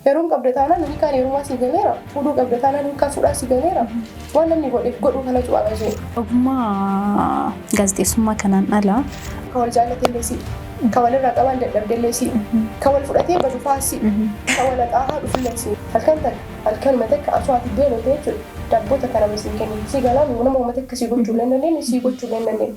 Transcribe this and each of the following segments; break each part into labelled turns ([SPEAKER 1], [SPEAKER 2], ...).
[SPEAKER 1] Heeruun qabdataana namni kaan heerumaa si galeera. Fuudhuu qabdataana namni kaan fuudhaa si galeera. Waan namni godhu kana cu'aa ishee.
[SPEAKER 2] Ogummaa gaazexeessummaa kanaan ala
[SPEAKER 1] Kan wal jaallatee si. Kan walirraa qaban dadhabdellee si. Kan wal fudhatee badu faasi. Kan wal xaahaa dhufullee si. Halkan matakka aswaati beelotee jechuudha. Dabboota kana masiin kennu. Si galaan nama matakka si gochuu dandeenye si gochuu dandeenye.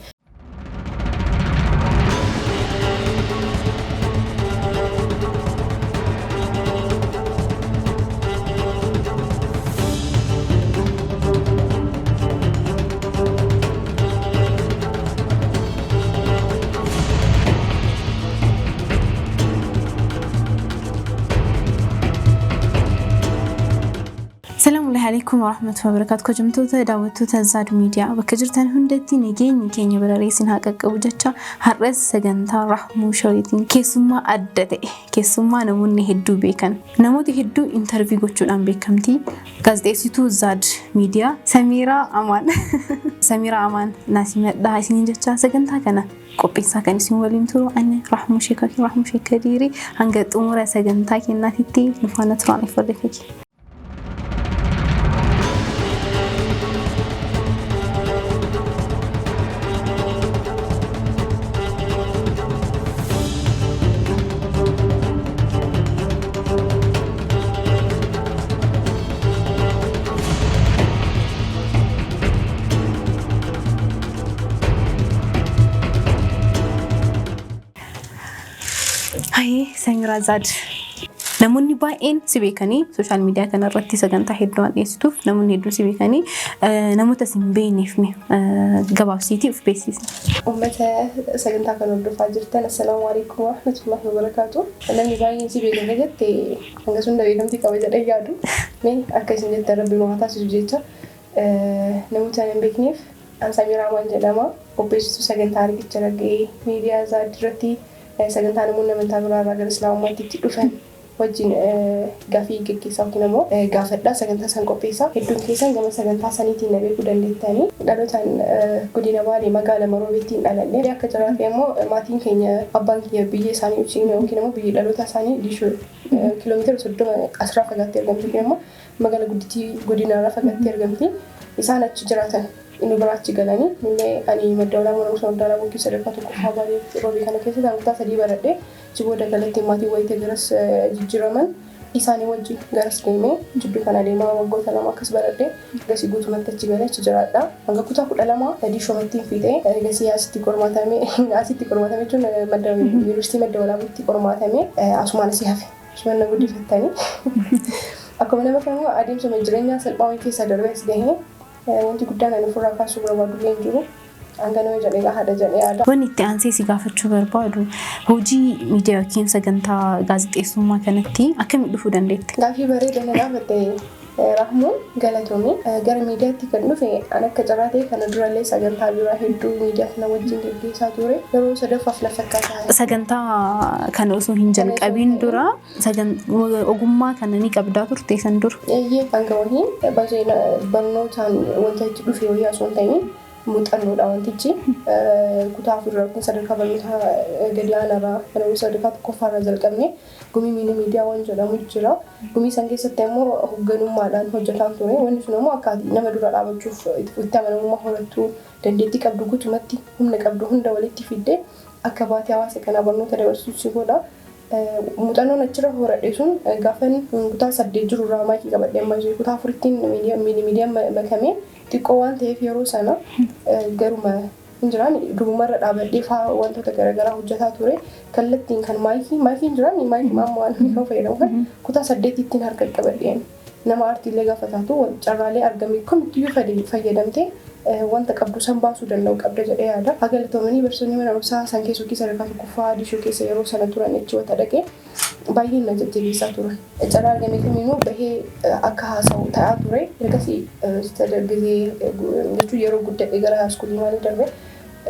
[SPEAKER 2] عليكم ورحمة الله وبركاته كجمتوتا دعوتوتا زاد ميديا وكجرتان هندتي نجين كيني براريسين هاكاك وجدتا هرس سجنتا رحمو شويتين كيسوما أدده كيسوما نموني هدو بيكن نموتي هدو انترفي قوشون عن بيكمتي قازديسيتو زاد ميديا سميرة أمان ناسي مدها سنين جتا سجنتا كنا قبيسا كان اسمه وليمتو أنا رحمو شيكا ديري هنقات أمورا سجنتا كنا تتي نفانا تراني فردكي هاي سميرة زاد نموني باين سبيكاني سوشيال ميديا كان رتي سجنتا هيدوان يستوف نموني هيدو سبيكاني نموت سنبيني في جواب سيتي في بيسيس
[SPEAKER 1] أمتها سجنتا كانوا دفاجرتنا السلام عليكم ورحمة الله وبركاته نموني باين سبيكاني جت أنقصون دبيكم تكوي زاد أيادو مين أكيد جت ربي ما هتاسس جيتا نموت نبيكنيف أن سميرة أمان جدما وبيسو سجنتا رجع ترجع ميديا زاد رتي سجنتا نمونا من تابعنا رجال الإسلام ما تتدفن وجين غافي كيسا وكنمو غافدا سجنتا سانكوبيسا هدون كيسا جم سجنتا سانيتي نبي كودن للتاني دلوتان كودينا بالي مقالة مروبيتين على الليل يا كجرا فيمو ماتين كينيا أبان كيا بيجي ساني وشيني وكنمو بيجي دلوتا ساني ديشو كيلومتر سدوم أسرع فقط ترجم فيمو مقالة كودينا رافقط ترجم فيه إسانا تجراتن إنه براتي قالني مني أني مدولا مرة مدولا ممكن سرقة كوفا بالي روبي كان كيسة دعوتا سدي برده جبوا دكالتي ماتي ويته جرس جرمان إساني وجي جرس كيمة جبوا كان لما وقول سلام كس برده جسي قلت من تجيبه تجردا أنك كنت أقول لما هدي شو متين فيته جسي أسيتي كورماتامي جون مدولا يروستي مدولا بتي كورماتامي أسمان سيهاف أسمان نقولي فتاني أكمل ما كانوا أديم سمجرينيا سلباوي كيسة درويس جهه wanti guddaan ani furraa kaasuu barbaadu illee hin jiru. Hanga nama jedhee gahaadha jedhee yaada.
[SPEAKER 2] Wanti itti aansee si gaafachuu barbaadu hojii miidiyaa yookiin sagantaa gaazexeessummaa kanatti akkamitti dhufuu dandeetti?
[SPEAKER 1] Gaaffii bareedaa na gaafatte Rahmuun galatoomii gara miidiyaatti kan dhufe an akka carraatee kana durallee sagantaa biraa hedduu miidiyaa kana wajjin gaggeessaa ture yeroo sadaffaaf lafa akkaataa.
[SPEAKER 2] Sagantaa kana osoo hin jalqabiin dura ogummaa kana ni qabdaa turte san dur.
[SPEAKER 1] Eeyyee hanga waliin baay'ee barnootaan wanta itti dhufe wayii osoo hin ta'in muuxannoodha wantichi kutaa afurraa kun sadarkaa barnootaa gadi aanaarraa kan sadarkaa tokkoffaarraa jalqabne gumii miidiyaa waan jedhamu jira. Gumii san keessatti immoo hoogganummaadhaan hojjetaan ture. Wanti sun immoo akkaataa nama dura dhaabachuuf itti amanamummaa horattuu dandeettii qabdu guutumatti humna qabdu hunda walitti fiddee akka baatee hawaasa kanaa barnoota dabarsuuf si godha. Muuxannoon achirra horadhe sun gaafan kutaa 8 jirurraa maayikii qabadhee ammayyu kutaa 4 miidiyaa makamee xiqqoo waan ta'eef yeroo sana garuma injiraan durumarra dhaabadhee faa wantoota garaagaraa hojjetaa ture kallattiin kan maayikii injiraan maayikii maammoo waan kan fayyadamu kan kutaa 8 ittiin harka qabadheen nama aartiilee gaafataatu carraalee argame kamiyyuu fayyadamtee wanta qabdu san baasuu danda'u qabda jedhee yaada. Galatoomanii barsiisonni mana barumsaa san keessoo keessa sadarkaa tokkoffaa dishoo keessa yeroo sana turan jechi wata dhaqee baay'een na jajjabeessaa turan. Carraa argame kamiinuu bahee akka haasa'u ta'aa ture. Ergasii dargagee jechuun yeroo guddadhe gara iskuulii maalii darbe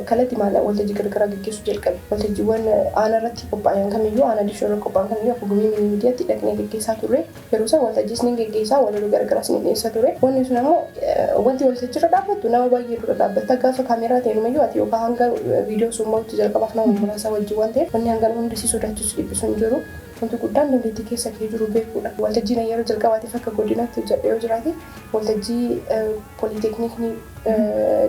[SPEAKER 1] kalatti maala waltajjii garagaraa gaggeessuu jalqabe. Waltajjiiwwan aanaa irratti qophaa'an kamiyyuu aanaa dishoo irratti qophaa'an kamiyyuu akka gumii miidiyaatti dhaqnee gaggeessaa ture. Yeroo san waltajjiis ni gaggeessaa walaloo garagaraas ni dhiyeessaa ture. Wanni sun ammoo wanti waltajjiirra dhaabbattu nama baay'ee dura dhaabbata gaafa kaameraa ta'enumayyuu ati yookaan hanga viidiyoo sun bahutti jalqabaaf nama muraasa wajjin waan ta'eef wanni hanga hundi si sodaachisu dhiphisu hin jiru. wanti guddaan dandeettii keessa kee jiru beekuudha. Waltajjiin yeroo jalqabaatiif akka godinaatti jedhee yoo jiraate waltajjii poolitekniikni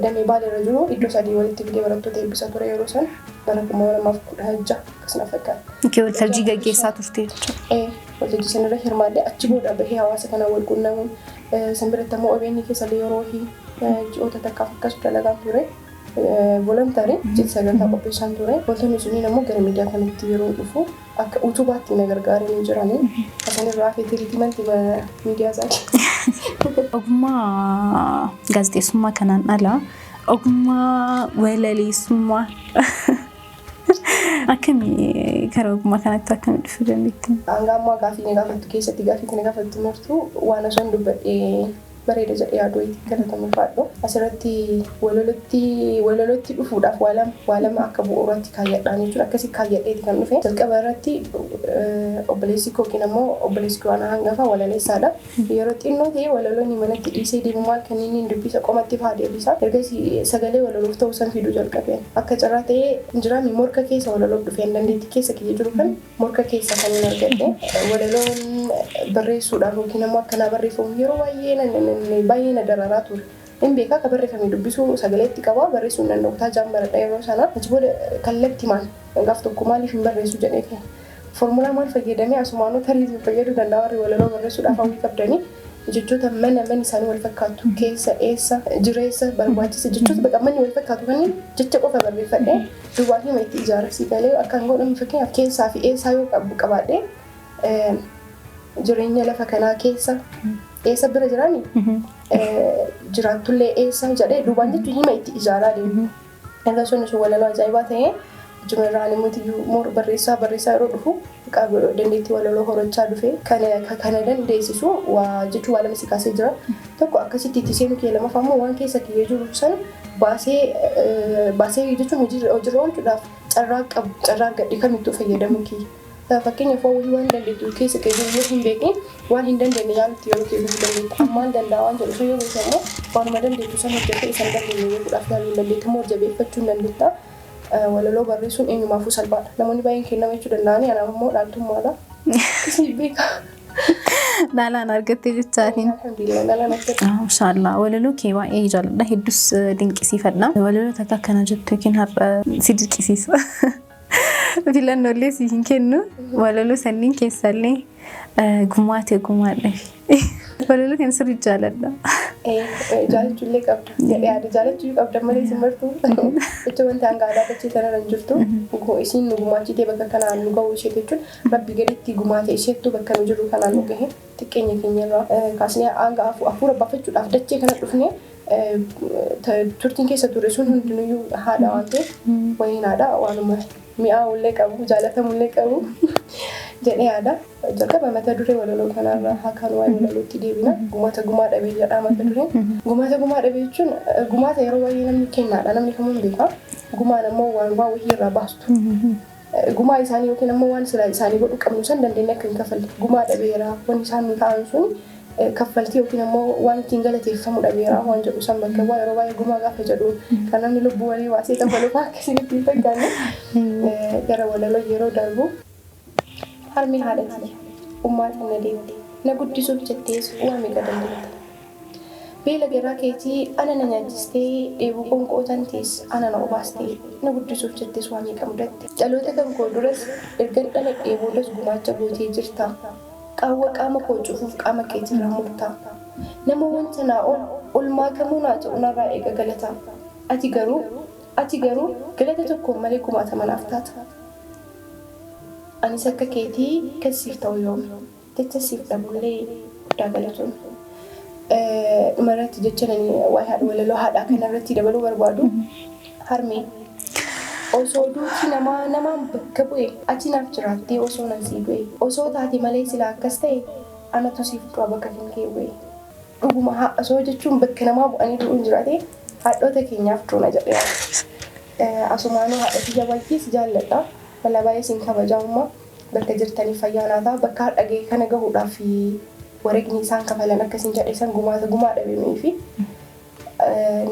[SPEAKER 1] damee Baaleerra jiru iddoo 3 walitti fidee barattoota eebbisaa ture yeroo san bara 2016 akkasuma fakkaata.
[SPEAKER 2] Waltajjii gaggeessaa turte jechuudha.
[SPEAKER 1] Waltajjii sanarra hirmaadhee achi booda bahee hawaasa kana wal quunnamuun sanbiratti ammoo OBN keessa yeroo ji'oota takkaaf akkas dalagaan ture. Voluntarii sagantaa qopheessaan ture. Wantoonni sunniin ammoo gara miidiyaa kanatti yeroo dhufu akka utubaatti na gargaaranii jiranii. Asanirraa hafee tiriitimantii miidiyaa isaati.
[SPEAKER 2] Ogummaa gaazexeessummaa kanaan ala ogummaa walaleessummaa akkamii karaa ogummaa kanatti akkamii dhufuu dandeetti?
[SPEAKER 1] Hanga ammaa gaaffii gaafattu keessatti gaaffii gaafattu martuu waan osoo dubbadhee bareeda jedhee yaaduu itti galatamu faadhu. Asirratti walolotti dhufuudhaaf waalama akka bu'uuratti kaayyadhaan jechuudha. Akkasii kaayyadheeti kan dhufe. Jalqaba irratti obboleessi koo yookiin ammoo obboleessi koo ana hangafa walaleessaadha. Yeroo xinnoo ta'e walaloonni manatti dhiisee deemu maal kanneen dubbisa qomatti fa'aa deebisa. Ergasii sagalee waloloof ta'uu san fiduu jalqabeen. Akka carraa ta'ee jiraami morka keessa walaloof dhufeen dandeettii keessa kiyya jiru kan morka keessa kan hin argadhe. Walaloon barreessuudhaaf yookiin ammoo akkanaa barreeffamu yeroo baay'ee na dararaa ture. Inni beekaa akka barreeffamee dubbisuu sagaleetti qabaa barreessuu hin danda'u. Taajaan baradha yeroo sana achi booda kallattii maal gaaf tokko maaliif hin barreessu jedhee ka'e. Foormulaa maal fayyadamee asumaanoo tarii fayyaduu danda'a warri walaloo barreessuudhaaf hawwii qabdanii jechoota mana isaanii wal fakkaatu keessa eessa jireessa barbaachisa jechoota baqa manni wal fakkaatu kan jecha qofa barreeffadhee duubaa fi itti ijaarsi galee akka hin godhamu fakkeenyaaf keessaa fi eessaa yoo qabaadhee jireenya lafa kanaa keessa eessa bira jiraanii jiraatullee eessa jedhee duubaan jechuun hima itti ijaaraa deemu. Ergasonni sun walaloo ajaa'ibaa ta'ee jimirraan immoo barreessaa yeroo dhufu dandeettii walaloo horachaa dhufe kana dandeessisu jechuun waa lama si kaasee jira. Tokko akkasitti itti seenu kee lamaffaa immoo waan keessa kiyyee jiru san baasee jechuun hojiirra oolchuudhaaf carraa gadhii kamittuu fayyadamu kiyya. Fakkeenyaaf waan dandeettu keessa keessa yoo hin beekne waan hin dandeenye yaalutti yeroo ta'e dubbisuu dandeetta. Ammaan danda'a waan jedhu yoo beekne immoo waanuma dandeettu san hojjettee isa hin dandeenye beekuudhaaf yaaluu hin dandeetta immoo jabeeffachuu hin dandeetta. Walaloo barreessuun eenyumaafuu salphaadha. Namoonni baay'een kennama jechuu danda'anii anaaf immoo dhaaltummaadha. Isii beeka.
[SPEAKER 2] Dhaalaan argattee jechaatiin.
[SPEAKER 1] Alhamdulillah dhaalaan argatte.
[SPEAKER 2] Maashaallah walaloo kee baay'ee jaalladha. Hedduus dinqisiifadha. Walaloo takka akkana jettu yookiin har'a si dinqisiisa. Filannoolee si hin kennu walaloo sanniin keessallee gumaatee gumaadha. Walaloo kan sirrii jaalladha.
[SPEAKER 1] Jaalachuullee qabda. Jaalachuu qabda malee si martuu. Jecha wanti hanga aadaa dachee sanarra hin jirtu. Isiin nu gumaachitee bakka kanaan nu gahuu ishee jechuun rabbi gaditti gumaatee isheettu bakka nu jiru kanaan nu gahe xiqqeenya keenyarraa kaasnee hanga hafuura baafachuudhaaf dachee kana dhufnee turtiin keessa ture sun hundinuyyuu haadha waan ta'eef wayiin haadha waanuma mi'aawullee qabu jaalatamullee qabu jedhee yaada. Jalqaba mata duree walaloo kanarraa hakaan waa'ee walalootti deebina. Gumaata gumaa dhabee jedhaa mata dureen. Gumaata gumaa dhabee jechuun gumaata yeroo baay'ee namni kennaadha. Namni kamuu hin beekaa. Gumaan ammoo waan wayii irraa baastu. Gumaa isaanii yookiin ammoo waan sila isaanii godhuu qabnu san dandeenya akka hin kafalle. Gumaa dhabeera wanni isaan nu ta'an sun kaffaltii yookiin ammoo waan ittiin galateeffamu dhabeera waan jedhu san bakka bu'aa yeroo baay'ee gumaa gaafa jedhu kan namni lubbuu walii waasee kafaluuf akkasitti hin fakkaanne gara walaloo yeroo darbu harmi haadhatii ummata na deemte na guddisuuf jettees waan meeqa dandeette. Beela garaa keetii ana na nyaachistee dheebuu qoonqootantees ana na obaastee na guddisuuf jettees waan meeqa mudatte. Dhaloota kan koo duras erga dhala dheeboodas gumaacha gootee jirta. Qaawwa qaama koo cufuuf qaama keetirraa murtaa. Nama wanta naa olmaa kamuu naa ta'u narraa eega galataa. Ati garuu galata tokkoon malee gumaata manaaf taata. Anis akka keetii kan siif ta'u yoomi. Jecha siif dhabullee guddaa galatoon. Dhumarratti jecha walaloo haadhaa kanarratti dabaluu barbaadu. Harmee. Osoo duuti namaan bakka bu'e ati naaf jiraattee osoo nan sii du'e osoo taate malee silaa akkas ta'e anatu siif du'a bakka kan kee bu'e. Dhuguma osoo jechuun bakka namaa bu'anii du'uun jiraate haadhota keenyaaf duuna jedhee. Asumaanuu haadhatii baay'ees jaalladha. Balaa baay'ee siin kabajamummaa bakka jirtanii fayyaanaataa bakka dhagee kana gahuudhaaf wareegni isaan kafalan akkasiin jedhee san gumaa dhabamee fi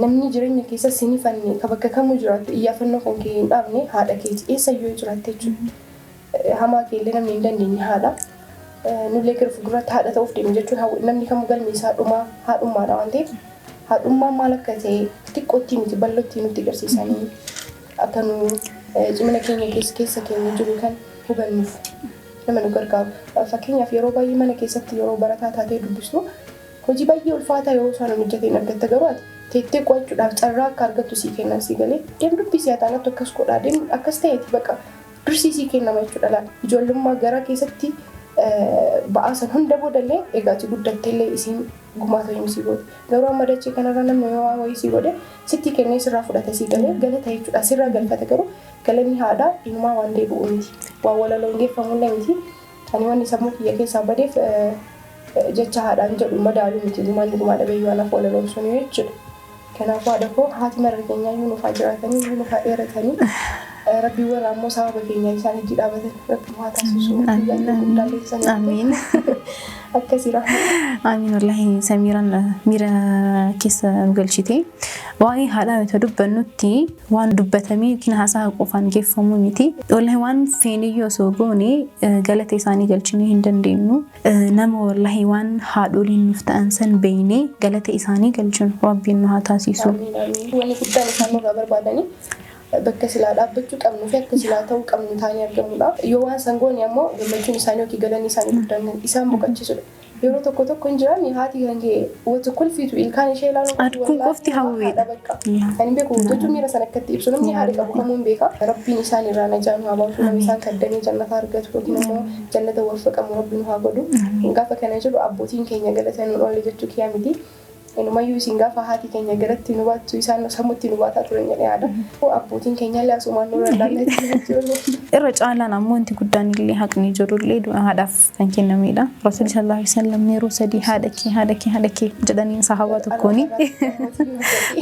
[SPEAKER 1] namni jireenya keessa sinifanne bakka kamuu jiraatu iyyaafannoo kan kee hin dhaabne haadha keeti eessayyuu jiraatte jechuudha. hamaa keellee namni hin dandeenye haadha. Nullee gara fuulduratti haadha ta'uuf deemu jechuun namni kamuu galmi isaa haadhummaadha waan ta'eef haadhummaan maal akka ta'e xiqqootti miti bal'ootti nutti agarsiisanii akka nu cimina keenya keessa keenya jiru kan hubannuuf nama nu gargaaru. Fakkeenyaaf yeroo baay'ee mana keessatti yeroo barataa taatee dubbistu hojii baay'ee ulfaataa yeroo isaan hojjeteen argatta garuu ati teettee qo'achuudhaaf carraa akka argattu sii kennan sii galee deem dubbisii haa taanatti akkas godhaa deem akkas ta'eeti bakka dursii sii kennama jechuudha laala. Ijoollummaa garaa keessatti ba'aa san hunda boodallee egaa ati guddatteellee isiin gumaata himsii goote. Garuu amma dachee kanarra namni waa wayii sii godhe sitti kennee sirraa fudhate sii galee galata jechuudha. Sirraa galfate garuu galanni haadhaa inumaa waan deebi'u miti. Waan walaloon geeffamullee miti. Ani waan sammuu kiyya keessaa badeef jecha haadhaan jedhu madaaluu miti. Gumaa dhabeeyyuu anaaf walaloon sun jechuudha. Kanaafuu haadha koo haati marga keenyaa yoo nuufaa jiraatanii yoo nuufaa dheeratanii Rabbi warra ammoo sababa keenya isaan itti dhaabatan Rabbi waa taasisu.
[SPEAKER 2] Amiin.
[SPEAKER 1] Akkasii rahmatu.
[SPEAKER 2] Amiin wallahi Samiiraan miira keessa nu galchite. Waa'ee haadhaa yoo dubbannutti waan dubbatamee yookiin haasaa qofaan geeffamu miti. Wallahi waan feeniyyoo osoo goone galata isaanii galchinee hin dandeenyu. Nama wallahi waan haadholiin nuuf ta'an san beeynee galata isaanii galchinu Rabbiin nu haa taasisu.
[SPEAKER 1] Wanni guddaan isaan nurraa barbaadanii bakka silaa dhaabbachuu qabnu fi akka silaa ta'uu qabnu taanii argamudha. Yoo waan sangooni ammoo gammachuun isaanii yookiin galanni isaanii guddaan isaan boqochiisudha. Yeroo tokko hin jiraan haati kan kee wanta kolfiitu ilkaan ishee ilaaluun
[SPEAKER 2] adkuun qofti hawweedha.
[SPEAKER 1] Ani beeku jechuun miira sana akkatti ibsu namni haadha qabu kamuun beeka. Rabbiin isaan irraa najaan haa baatu namni isaan kaddanii jannata argatu yookiin ammoo jannata walfaqamu Rabbiin haa godhu. Gaafa kana jedhu abbootiin keenya galatan nu oole jechuu kiyyaa miti. Inumayyuu isin gaafa haati keenya garatti nu baattu isaan sammuutti nu baataa turan jedhee yaada. Abbootiin keenya illee asumaan nurra dhaalatti
[SPEAKER 2] irra caalaan ammoo wanti guddaan illee haqni jirullee haadhaaf kan kennamedha. Rasuulli sallallahu alaihi wasallam yeroo sadii haadha kee jedhaniin sahaabaa tokkooni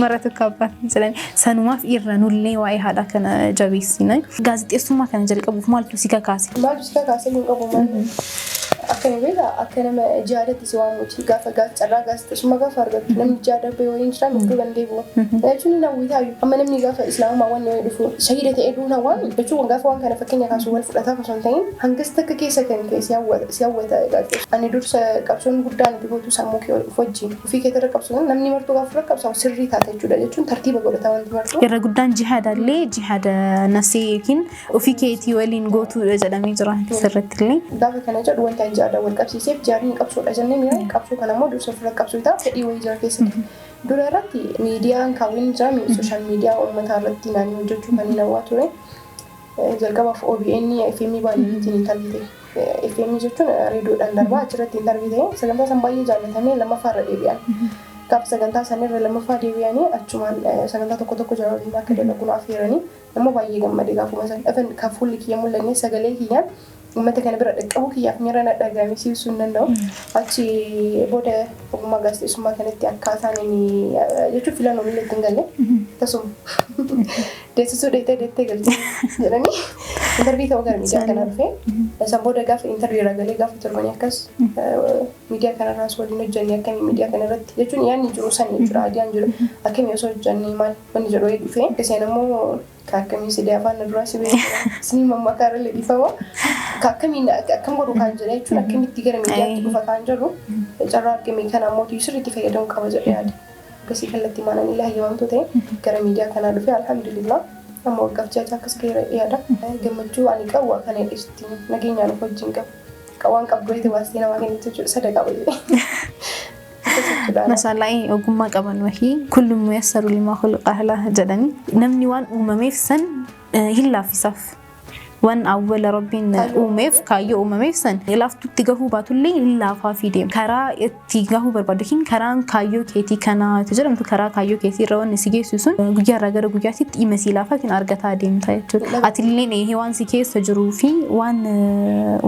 [SPEAKER 2] mara tokko abbaan jedhanii sanumaaf irra nullee waa'ee haadhaa kana jabeessina. Gaazexeessummaa kana jalqabuuf maaltu si kakaase?
[SPEAKER 1] Maaltu si kakaase hin qabu akka nama akka nama jaadatti si waamuuti gaafa carraa gaazexeessummaa gaafa argatu namni jaada bee wayiin jira murtuu kan deebi'u. Jechuun hin hawwitaayu amma namni gaafa islaamummaa waan nama dhufu shahida ta'ee duuna waan jechuun gaafa waan kana fakkeenya kaasuu wal fudhataaf osoo hin ta'in hangas takka keessa kan kee si hawwata gaazexeessu. Ani dursa qabsoon guddaan dhibootu sammuu kee wajjin ofii keetirra qabsoon namni martuu gaafa qabsaa'u sirrii taate jechuudha jechuun tartiiba godhata wanti martuu.
[SPEAKER 2] Irra guddaan jihaadallee jihaada nafsii yookiin ofii keetii waliin gootuudha jedhamee jira sirrattillee.
[SPEAKER 1] Gaafa kana jedhu wanta jaada wal qabsiiseef jaarni qabsoodha jennee miira qabsoo kana immoo dursa ofirra qabsoo ta'a fedhii wayii jira keessatti. Dura irratti miidiyaan kaawwin jira sooshaal miidiyaa uummataa irratti naannoo hojjechuu kan hin hawwaa ture. Jalqabaaf OBN FM baay'eetiin intarviite. FM jechuun reediyoodhaan darbaa achirratti intarviite. Sagantaa san baay'ee jaallatamee lammaffaarra deebi'an. Gaafa sagantaa sanirra lammaffaa deebi'anii achumaan sagantaa tokko jira waliin akka dalaguun affeeranii nama baay'ee gammadee gaafuma san dhafan kan fuulli kiyya mul'annee sagalee kiyyaan ummata kana bira dhaqqabu kiyyaaf miira na dhagaamisiisuu hin danda'u. Achi booda ogummaa gaazexeessummaa kanatti akkaataan inni jechuun filannoo illee ittiin galle tasuma deessisuu deettee galte jedhanii intarvii ta'uu gara miidiyaa kanaa dhufee san booda gaafa intarvii irraa galee gaafa turbanii akkas miidiyaa kanarraas waliin hojjannee akkamii miidiyaa kanarratti jechuun yaadni jiru sanii jechuudha adiyaan jiru akkamii osoo hojjannee maal wanni jedhu wayii dhufee iseen ammoo kakkamii sidee afaan duraa si beekaa sinii mammakaa irra dhiifama kakkamiin akkam godhu kan jedhe jechuun akkamitti gara miidiyaatti dhufa kan jedhu carraa argame kana ammoo sirriitti fayyadamuu qaba jedhee yaada. Akkasii kallattii maanan illee hayyamamtuu ta'e gara miidiyaa kanaa dhufee alhamdulillah amma waggaaf jaajaa akkas gahee yaada. Gammachuu ani qabu waan kana dhiisti nageenyaan of wajjin qabu. Waan qabdu itti baastee namaa kennitu jechuudha sadaqa baay'ee.
[SPEAKER 2] Masaalaa ogummaa qaban wahii kullum muyassaru limaa khuluqa lahu jedhanii namni waan uumameef san hin laaffisaaf. Waan awwala Rabbiin uumeef kaayyoo uumameef san laaftutti gahuu baatullee hin laafaa fi deema. Karaa itti gahuu barbaadu yookiin karaan kaayyoo keetii kanaa jedhamtu karaa kaayyoo keetii irra waan si geessu sun guyyaarraa gara guyyaatti dhimma si laafaa kan argataa deemta jechuudha. Atillee waan si keessa jiruu fi waan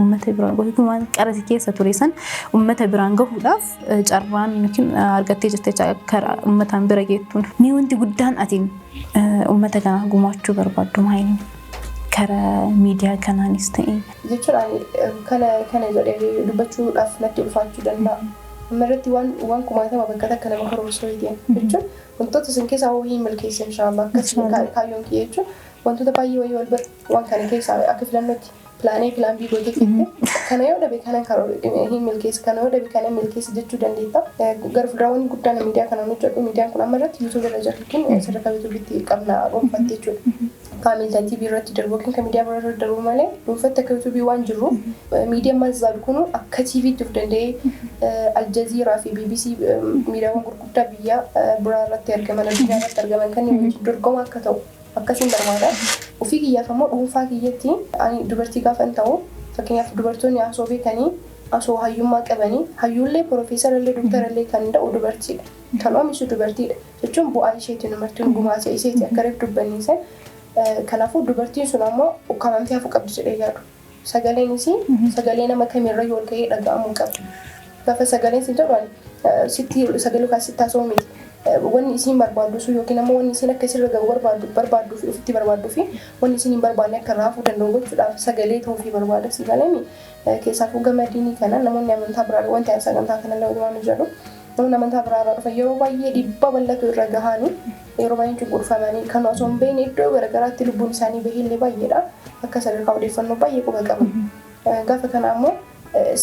[SPEAKER 2] uummata biraan gahuuf waan qara si keessa ture san uummata biraan gahuudhaaf carraan yookiin argattee jirte karaa uummataan bira geettuun. Ni wanti guddaan atiin uummata kana gumaachuu barbaaddu maayini? Kara miidiyaa kanaanis ta'e
[SPEAKER 1] jechuun kana jedhee dubbachuudhaaf natti ulfaachuu danda'a. Amarratti waan kumaatama bakka takka nama karoorsu jedheen jechuun wantoota isin keessaa wayii milkeessa inshaAllah akkasuma kaayyoon kiyya jechuun wantoota baay'ee wayii wal bira waan kana keessaa akka filannootti Plan B goote fitte kana yoo dhabe kana hin milkeessa kana yoo dhabe kana milkeessa jechuu dandeetta. Gara fuulduraawwan guddaan miidiyaa kana hojjedhu miidiyaan kun amma irratti YouTube irra jirtu sadarkaa YouTubetti qabna gonfatte jechuudha. Kaamiltaan TV irratti darbu kan miidiyaa biraa darbu malee dhuunfatti akka YouTube waan jiru miidiyaan maazzaal kun akka TV tti of danda'ee Al Jazeera fi BBC miidiyaawwan gurguddaa biyya biraa irratti argaman addunyaa irratti argaman kan dorgoma akka ta'u akkasiin barbaada. Ofii kiyyaaf ammoo dhuunfaa kiyyatti ani dubartii gaafa hin ta'u fakkeenyaaf dubartoonni asoo beekanii asoo hayyummaa qabanii hayyuullee piroofeesarallee dooktarallee kan ta'u dubartiidha. Kan oomishu dubartiidha jechuun bu'aa isheetiin dubartiin gumaasa isheeti akka reef dubbanniisa. Kanaafuu dubartiin sun ammoo ukkaamamtee hafuu qabdi jedhee yaadu. Sagaleen isii sagalee nama kamirra yoo ol ka'ee dhaga'amuu qabdi. Gaafa sagaleen siin jedhu sitti sagalee yookaan sitti haasoo miti. Wanni isiin barbaaddu sun yookiin ammoo wanni isiin akka isirra gahu barbaaddu fi ofitti barbaaddu fi wanni isiin hin barbaanne akka raafuu danda'u gochuudhaaf sagalee ta'uu fi barbaada sagaleen keessaafuu gamadiinii kana namoonni amantaa biraa wanti ani sagantaa kanallee waan jedhu namoonni amantaa biraa dhufan yeroo baay'ee dhibba bal'atu irra gahanii yeroo baay'ee cunqurfamanii kan osoo hin beekne iddoo garaagaraatti lubbuun isaanii bahillee baay'eedha akka sadarkaa odeeffannoo baay'ee quba qaban. Gaafa kana ammoo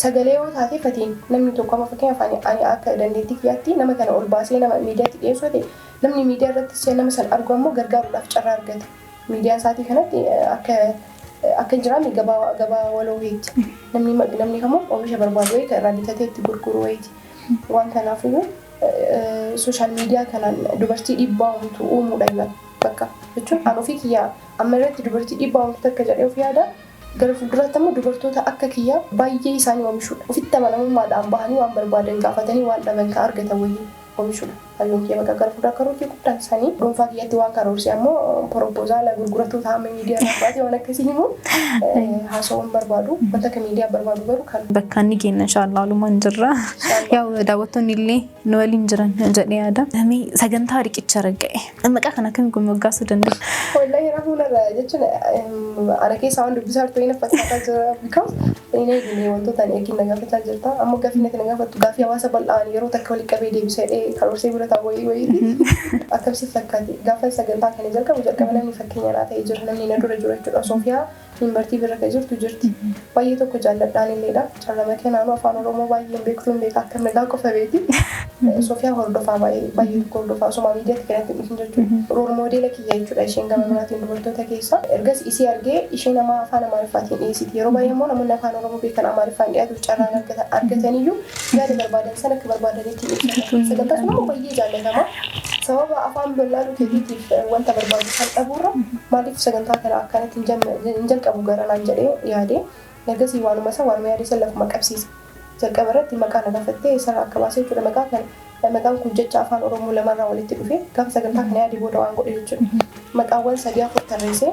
[SPEAKER 1] sagalee yoo taate fatiin namni tokko amma fakkeenyaaf ani akka dandeettii kiyyaatti nama kana ol baasee nama miidiyaatti dhiyeessuu ta'e namni miidiyaa irratti nama san argu ammoo gargaaruudhaaf carraa argata. Miidiyaa isaatii kanatti akka jiraanne gabaa waloo wayiiti. Namni kamuu oomisha barbaadu wayii kan irraa bitatee itti gurguru wayiiti. Waan kanaafuu sooshaal miidiyaa kanaan dubartii dhiibbaa uumuudha bakka jechuun an ofii kiyyaa amma irratti dubartii dhiibbaa uumtu akka jedhee of yaada. Gara fuulduraatti ammoo dubartoota akka kiyyaa baay'ee isaanii oomishuudha. Ofitti amanamummaadhaan bahanii waan barbaadan gaafatanii waan dhaban kan argatan wayii oomishuudha. Hayyoon kiyya bakka gara fuulduraa karoorri guddaan isaanii dhuunfaa kiyyatti waan karoorse ammoo propoozaala gurguratoota hamma miidiyaa irratti waan akkasii himu haasawwan barbaadu wanta akka miidiyaa barbaadu garuu kan
[SPEAKER 2] bakka inni geenya inshaallah walumaan jirra. Yaa daawwattoonni illee nu waliin jiran jedhee yaada. Sagantaa riqicha ragga'e maqaa kana akkamiin gomoggaasuu danda'a?
[SPEAKER 1] Wallahi rafuunarra jechuun ana keessaa waan dubbisaa jirtu inni fakkaataa jira because inni eegine wantoota ani eegin nagaafachaa jirta ammoo gaafii natti nagaafattu gaafii hawaasa bal'aan yeroo takka walitti qabee deebisee karoorsee bira taa'u wayii akkamitti fakkaate gaafa sagantaa kana jalqaba namni fakkeenya naa ta'ee jira namni na dura jiru jechuudha. Soofiyaa Yuunivarsiitii bira kan jirtu jirti baay'ee tokko jaalladhaan illeedha carrama kennaanu afaan oromoo baay'een beektuun beeka akka nagaa qofa beeti. Soofiyaa hordofaa baay'ee tokko hordofaa osoo miidiyaatti kanatti dhufin jechuudha. Rool moodeela kiyya jechuudha isheen gama biraatiin dubartoota keessa ergas isii argee ishee nama afaan amaariffaatiin dhiyeessiti yeroo baay'ee immoo namoonni afaan oromoo beekan amaariffaan dhiyaatuuf carraan argataniyyuu yaada barbaadan sana akka barbaadanitti ibsatan sagantaa sun ammoo baay'ee jaallatama. Sababa afaan bal'aa keetiitiif wanta barbaadu kan dhabuurra maaliif sagantaa kana akkanatti hin jalqabu garanaan jedhee yaade ergasii waanuma yaade san lafuma qabsiise. Jalqaba irratti maqaa na gaafattee eessarraa akka baasee jechuudha maqaan kun jecha afaan oromoo lamarraa walitti dhufe gaafa sagantaa kana yaade booda waan godhe jechuudha. Maqaawwan 3-4 tarreessee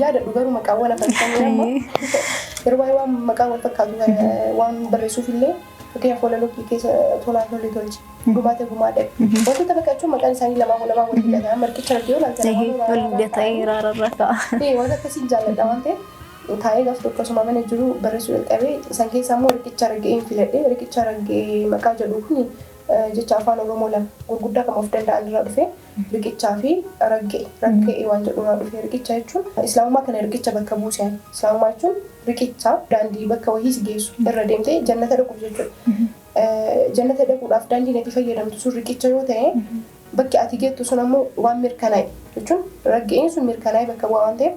[SPEAKER 1] yaadadhu garuu maqaawwan afaan ammoo yeroo baay'ee waan maqaa wal fakkaatu waan barreessuuf illee fakkeenyaaf walaloo keessa tolaan tolli tolchi gumaate gumaadhe wantoota bakka jechuun maqaan isaanii lamaa wal hidhata marqicha raddiyoo wanta akkasiin jaalladha waan ta'eef taa'ee gaafa tokko asuma mana jiru barreessuu jalqabee san keessa ammoo riqicha ragga'een filadhe riqicha ragga'ee maqaa jedhu kun jecha afaan oromoo lama gurguddaa kan of danda'an irraa dhufe riqichaa fi ragga'ee waan jedhu irraa dhufe riqicha jechuun islaamummaa kana riqicha bakka buusan islaamummaa jechuun riqicha daandii bakka wayii si geessu irra deemtee jannata dhaquuf jechuudha. Jannata dhaquudhaaf daandii natti fayyadamtu sun riqicha yoo ta'e bakki ati geettu sun ammoo waan mirkanaa'e jechuun ragga'een sun mirkanaa'e bakka waan ta'eef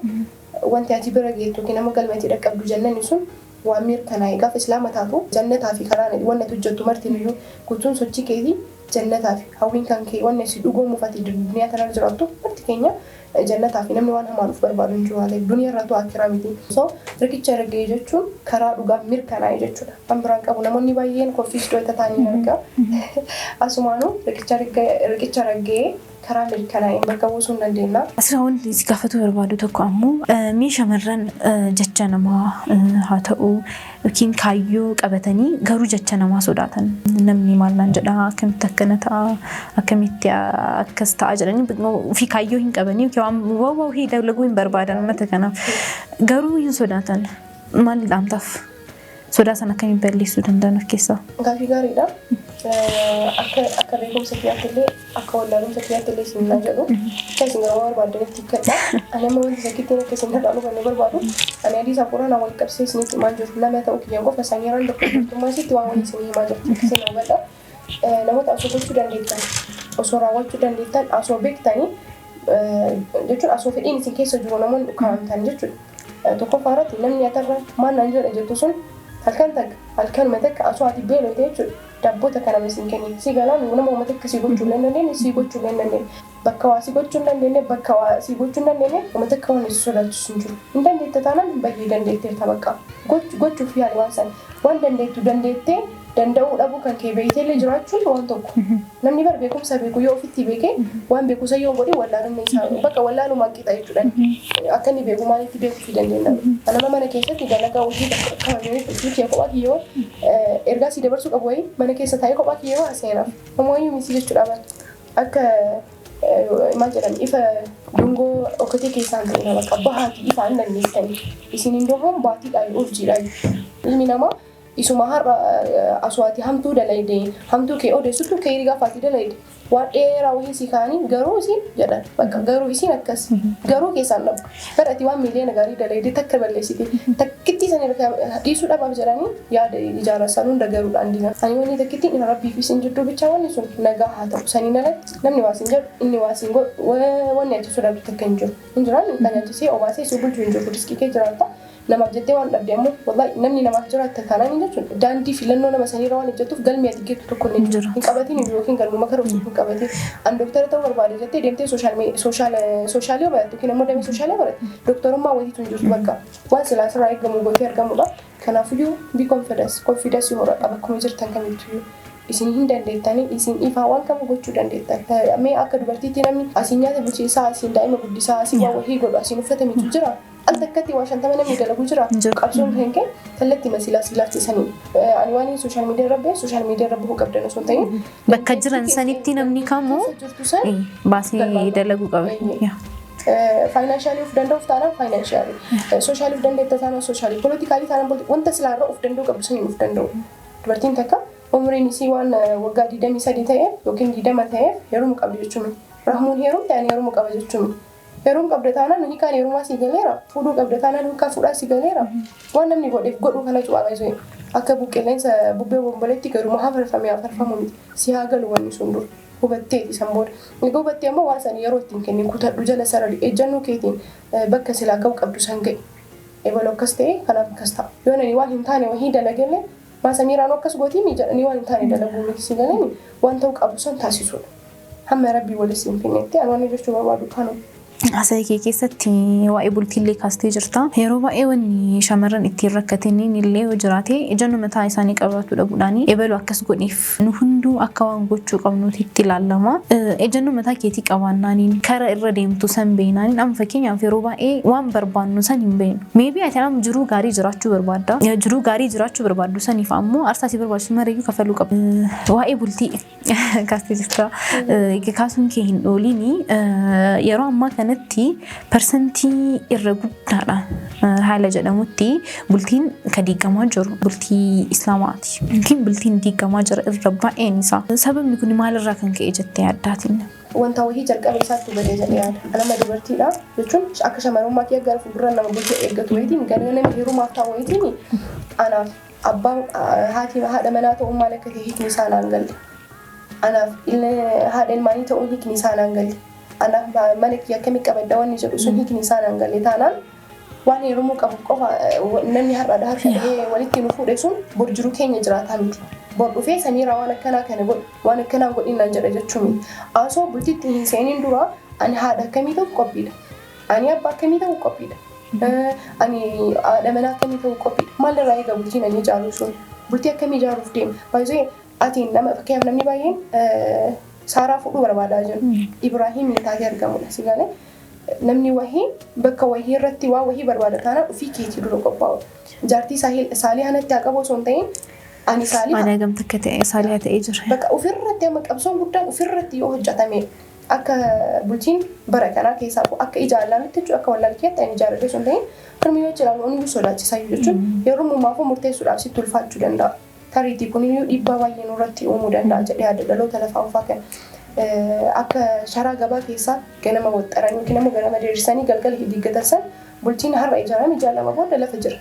[SPEAKER 1] wanti ati bira geettu yookiin ammoo galmeetti dhaqqabdu jannanni sun waan mirkanaa'e gaafa islaama taatu jannataa fi karaa wanti hojjettu martiin iyyuu guutuun sochii keetii jannataa fi hawwiin kan kee wanti si dhugoomuuf ati duniyaa kanarra jiraattu marti keenya jannataa fi namni waan hamaa nuuf barbaadu hin jiru haala duniyaa irratti akkiraa miti. So riqicha ragga'ee jechuun karaa dhugaa mirkanaa'e jechuudha. Kan biraan qabu namoonni baay'een konfiisdoo itti ta'anii argaa. Asumaanuu riqicha ragga'ee karaa mirkanaa'een bakka buusuu hin dandeenya.
[SPEAKER 2] Asirraa wanti si gaafatu barbaadu tokko ammoo shamarran jecha namaa haa ta'u yookiin kaayyoo qabatanii garuu jecha namaa sodaatan namni maal naan jedha akkamitti akkana ta'a akkamitti akkas ta'a jedhanii ofii kaayyoo hin qabanii yookiin dalaguu hin barbaadan uummata kanaaf garuu hin sodaatan maal dhaamtaaf sodaa sana akkamiin balleessuu danda'an of keessaa?
[SPEAKER 1] Gaaffii gaariidha. akka beekumsa kiyyaattillee akka wallaalumsa kiyyaattillee isin na jedhu keessi gara barbaadanitti hikkadha. Ani amma wanti sakkittiin akka isin irraa dhufanne barbaadu ani adii isaa qoraan wal qabsee isinitti himaa jiru nama ta'uu kiyyaan qofa sanyiiraan tokko jirtummaa isitti waan walii isinii himaa jirtu isin hubadha. Namoota osoo gochuu dandeettan osoo raawwachuu dandeettan osoo beektanii jechuudha osoo fedhiin isin keessa jiru namoonni dhukkaahamtan jechuudha. Tokkoffaa irratti namni atarra maal naan jedha jettu sun halkanuma takka osoo ati beeloo ta'e jechuudha. Dabboota kana isin kenni si galaan nama uummata akka si gochuu hin dandeenye si gochuu hin dandeenye bakka waa si gochuu hin dandeenye bakka waa si gochuu hin dandeenye uummata akka waan si sodaachisu hin jiru. Hin dandeette taanaan baay'ee dandeetteerta bakka gochuuf yaali waan sana waan dandeettu dandeettee danda'uu dhabuu kan kee beekteellee jiraachuun waan tokko namni bar beekumsa beeku yoo ofitti beekee waan beekusa yoo godhe wallaalummaa isaa bakka wallaalummaa qixa jechuudha. Akka inni beeku maalitti beekuu fi dandeenya. Nama mana keessatti dalagaa hojii bakka hojii kophaa kiyyoo ergaa si dabarsuu qabu wayii mana keessa taa'ee kophaa kiyyoo seenaaf ammayyu misi jechuudha. Akka maal jedhan ifa dungoo okkotee keessaan ta'e bakka bahaatii ifaan dandeessanii isin indoo baatiidhaan urjiidhaan ilmi namaa isuma har'a aswaati hamtuu dalayde hamtuu kee odeessutu kee rigaa faati dalayde waan dheeraa wahii si kaanii garuu isin jedhan bakka garuu isin akkas garuu keessaan dhabu gadhati waan miiliyoona gaarii dalayde takka balleessite takkitti san dhiisuu dhabaaf jedhanii yaada ijaarrasan hunda garuudhaan diina ani wanni takkitti inni rabbiif isin jidduu bichaa wanni sun nagaa haa ta'u saniin alatti namni waasin jedhu inni waasin godhu wanni ati sodaatu takka hin jiru hin jiraan kan ajjisee obaasee si bulchuu hin jiru riskii kee jiraata. Nama jettee waan dhabde ammoo wallahi namni namaaf jiraata taanaan jechuudha. Daandii filannoo nama saniirra waan hojjetuuf galmee ati geettu tokko hin jiru. Hin qabatiin yookiin galmuma karaa hin qabatiin. An doktara ta'uu barbaade jettee deemtee sooshaaliin baratte yookiin ammoo damee sooshaaliin baratte doktorummaa wayiitu hin jirtu bakka waan silaa sirraa eegamu gootee argamudha. Kanaafiyyuu bi konfidansii horaa qaba akkuma jirtan kamittuu isin hin dandeettanii isin ifaa waan qabu gochuu dandeettan. Mee akka dubartiitti namni asiin nyaata bulcheessaa asiin daa'ima guddisaa asiin waa wahii godhu asiin uffata miicu jira. Altaakkatti waa shantama namni dalagu jira. Qabsoon kan kee kallattii masilaa silaaftisanii. Ani waan sooshaal miidiyaa irra bahuu qabdan osoo hin ta'in.
[SPEAKER 2] Bakka jiran sanitti namni kamuu baasee dalaguu qaba.
[SPEAKER 1] Faayinaanshaaliif danda'uuf taanaan faayinaanshaali. Sooshaaliif dandeetta taanaan sooshaali. Poolitikaalii taanaan wanta silaarra of danda'u qabdu saniin of danda'u. Dubartiin takka umriin isii waan waggaa 23 ta'eef yookiin 20 ta'eef heeruma qabdi jechuun. Rahmuun heerum ta'an heeruma qaba jechuun. Heerum qabda taanaan hiikaan heerumaa si galeera. Fuudhuu qabda taanaan hiikaan fuudhaa si galeera. Waan namni godheef godhuu kana cu'aa qabu. Akka buqqeensa bubbee bomboleetti garuma hafarfamu miti. Si haa galu wanni sun dur. Hubattee isan booda. Egaa hubattee ammoo waan san yeroo ittiin kennin kutadhu jala sarari ejjannoo keetiin bakka silaa ga'u qabdu san ga'e. Ebaloo akkas ta'e kanaaf akkas ta'a. Yoo nani waan hin taane wahii dalagelle maasamiiraan akkas gootii jedhanii waan hin taane dalaguu miti si galanii waan ta'uu qabu san taasisuudha. Hamma rabbii waliin hin finnetti ani waan jechuu barbaadu kanuma.
[SPEAKER 2] Asii keessatti waa'ee bultiillee kaastee jirta. Yeroo baay'ee wanni shamarran ittiin rakkataniin illee yoo jiraate ejjennoo mataa isaanii qabaatu dhabuudhaan ebaluu akkas godheef nu hunduu akka waan gochuu qabnuutti itti ilaalama. Ejjennoo mataa keetii qabaannaaniin karaa irra deemtu san beeynaaniin amma fakkeenyaaf yeroo baay'ee waan barbaannu san hin beeynu. Meebii ati amma jiruu gaarii jiraachuu barbaadda. Jiruu gaarii jiraachuu barbaaddu saniif ammoo aarsaa si barbaachisu mareeyyuu kafaluu qaba. Waa'ee bultii kaastee jirta. Kaasuun kee hin ooliini yeroo ammaa kana persentii irra guddaadha haala jedhamutti bultiin kan diigamaa jiru bultii islaamaati. Yookiin bultiin diigamaa jira irra baay'een isaa. Sababni kun maalirraa kan ka'e jettee yaaddaati?
[SPEAKER 1] Wanta wahii jalqaba isaatti hubadee jedhee yaada. Nama dubartiidha jechuun akka shamarrummaa kee gara fuuldura nama bulchee eeggatu wayitiin gara nama heerumaaf taa'u wayitiin anaaf abbaan haadha manaa ta'uun maal akka ta'e hiikni isaa naan galle. Anaaf haadha ilmaanii ta'uun hiikni isaa naan galle. Anaaf mana kiyya akkamii qabadda wanni jedhu sun hiikni isaa naan galle taanaan waan heerumuu qabu qofa namni har'aadha harka dhahee walitti nu fuudhe sun bor jiruu keenya jiraataa miti. Bor dhufee samiirraa waan akkanaa kana godhu waan akkanaa godhinaan jedha jechuun asoo bultitti hin seeniin dura ani haadha akkamii ta'u qophiidha. Ani abbaa akkamii ta'u qophiidha. Ani haadha manaa akkamii ta'u qophiidha. Maalirraa eega bultiin ani ijaaru sun bultii akkamii ijaaruuf deema. Baay'ee ati nama fakkeenyaaf namni baay'een Saaraa fuudhuu barbaadaa jiru. Ibraahiim taatee argamudha. Sigalee namni wahii bakka wahii irratti waa wahii barbaada taanaan ofii keetii dura qophaa'u. Jaartii saalii hanatti haa qabu osoo hin ta'in ani saalii
[SPEAKER 2] Mana gamta akka ta'e saalii ta'ee jira.
[SPEAKER 1] Bakka ofirratti amma qabsoon guddaan ofirratti yoo hojjetame akka bultiin bara kanaa keessaa akka ijaarlaamitti jechuudha akka wallaalkeetti ani ijaarratee osoo hin ta'in firmi yoo jiraatu inni sodaachisaa jechuudha. Yeroo mummaafuu murteessuudhaaf sitti ulfaachuu danda'a. tariitii kun dhiibbaa baay'ee nurratti uumuu danda'a jedhee yaada dhaloota lafaa ufaa kan akka sharaa gabaa keessaa ganama waxxaran yookiin immoo ganama diriirsanii galgala diiggatan san bultiin har'a ijaarame jaalama booda lafa jira.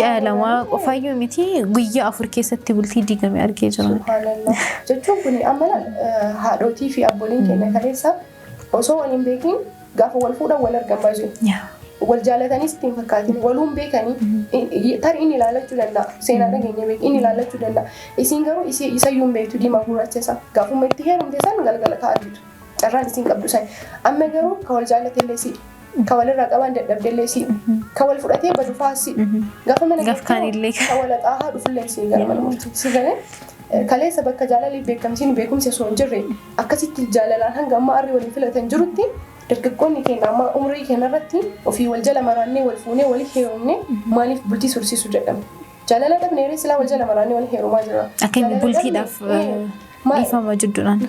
[SPEAKER 2] Jaalama qofaayyuu miti guyyaa 4 keessatti bultii diigame argee jira.
[SPEAKER 1] Subhaanallah. Jechuun kun amma haadhotii fi abbootiin keenya kaleessa osoo waliin beekin gaafa wal fuudhan wal argan baay'ee. Wal jaalatanis ittiin fakkaatin waluun beekanii tarii inni ilaalachuu danda'a seenaa dhageenya beek inni ilaalachuu danda'a isiin garuu isayyuu beektu diimaa gurraacha isaa gaafuma itti heerumte san galgala kaa'atu carraan isiin qabdu san amma garuu ka wal jaalatellee si ka walirraa qaban dadhabdellee si ka wal fudhatee badu faasi gaafa mana ka wal xaahaa dhufullee si gara mana murtii si galee kaleessa bakka jaalalli beekamsiin beekumsi osoo hin jirre akkasitti jaalalaan hanga amma arri waliin filatan jirutti dargaggoonni keenya amma umrii keenya irratti ofii wal jala maraannee wal fuunee wal heerumne maaliif bultii sursiisu jedhama. Jaalala dhabnee silaa wal jala maraannee wal heerumaa jira.
[SPEAKER 2] Akkami bultiidhaaf dhiifama jidduudhaan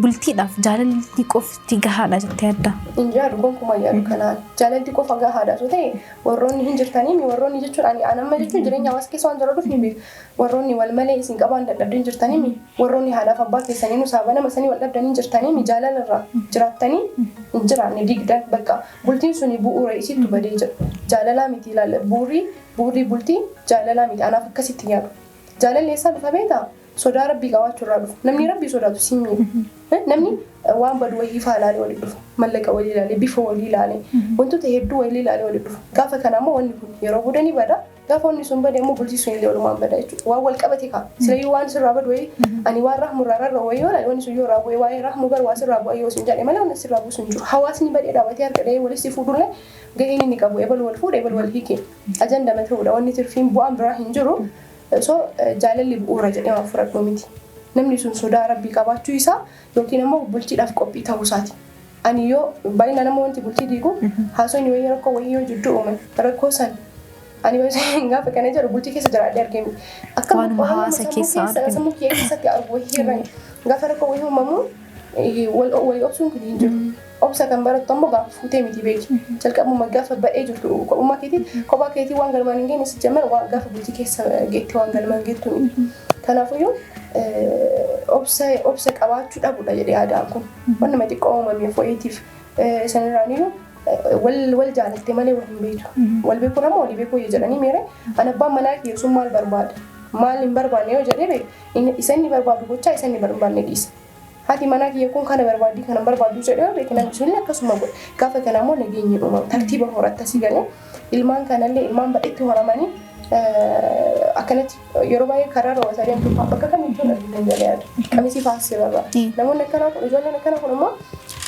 [SPEAKER 2] bultiidhaaf jaalalli qofti gahaadha jettee adda.
[SPEAKER 1] Injaadu gonkumaa yaadu kanaan jaalalli qofa gahaadha osoo ta'e warroonni hin jirtanii warroonni jechuudhaan anamma jechuun jireenya hawaasa keessa waan jira dhufu warroonni wal malee isin qabaan dadhabdeen jirtanii warroonni haadhaaf abbaa keessanii nu saaba nama sanii wal dhabdanii jirtanii jaalalarraa jiraattanii hin jiraanne digdan bakka bultiin suni bu'uura isitti badee jira jaalalaa miti ilaalla bu'uurri bultii jaalalaa miti anaaf akkasitti yaadu jaalalli eessaa dhufa beekaa sodaa rabbii qabaachuu irraa dhufu namni rabbii sodaatu simmiidha namni waan badu wayii faa ilaalee walii dhufu mallaqa walii ilaalee bifa walii ilaalee wantoota hedduu walii ilaalee walii dhufu gaafa kana ammoo wanni kun yeroo budanii bada gaafa wanni sun bade ammoo bultii sun illee walumaan bada jechuudha waan wal qabate kaa silayyuu waan sirraa badu wayii ani waan rahmurraa rarra wayii yoo wanni sun yoo raawwee waa'ee rahmu gar waa sirraa bu'aa yoo sun jedhe malee wanni sirraa bu'u sun jiru hawaasni badee dhaabatee harka dhahee walitti fuudhullee gaheen inni qabu ebal wal fuudha ebal wal hiike ajanda mata'uudha wanni tirfiin bu'aan biraa hin jiru so jaalalli bu'uura jedhee waan fudhadhu miti namni sun sodaa rabbii qabaachuu isaa yookiin immoo bultiidhaaf qophii ta'uu isaati. Ani yoo baay'ina nama wanti bultii diigu haasonni wayii rakkoo wayii yoo jidduu uuman rakkoo san ani gaafa kana jedhu bultii keessa jiraadhee argame akka
[SPEAKER 2] waanuma hawaasa
[SPEAKER 1] sammuu keessatti argu wayii irra gaafa rakkoo wayii uumamu wayii obsuun kun hin jiru. Obsa kan barattu ammoo gaafa fuutee miti beeki jalqabuma gaafa ba'ee jirtu kophummaa keetii kophaa keetii waan galmaan hin geenye si jammar waan gaafa bultii keessa geetti waan galmaan geettu kanaafuyyuu obsa qabaachuu dhabudha jedhee yaadaan kun wanni nama xiqqoo uumameef wayiitiif sanirraaniyyuu wal jaalatte malee wal hin beektu wal beekuun ammoo walii beekuu jedhanii miire an abbaan manaa kiyyeessuun maal barbaada maal hin barbaanne yoo jedhee beeku isa inni barbaadu gochaa isa inni barbaanne dhiisa. Hati mana kiyya kun kana barbaadii kana barbaaduu jedhee beekna sunni akkasuma godhe gaafa kana ammoo nageenyi uumamu tartiiba horatta si galee ilmaan kanallee ilmaan badhetti horamanii akkanatti yeroo baay'ee karaa raawwataa deemtu bakka kamitti hin galee yaadu qamisii faasirarraa namoonni akkanaa kun ijoolleen akkanaa kun immoo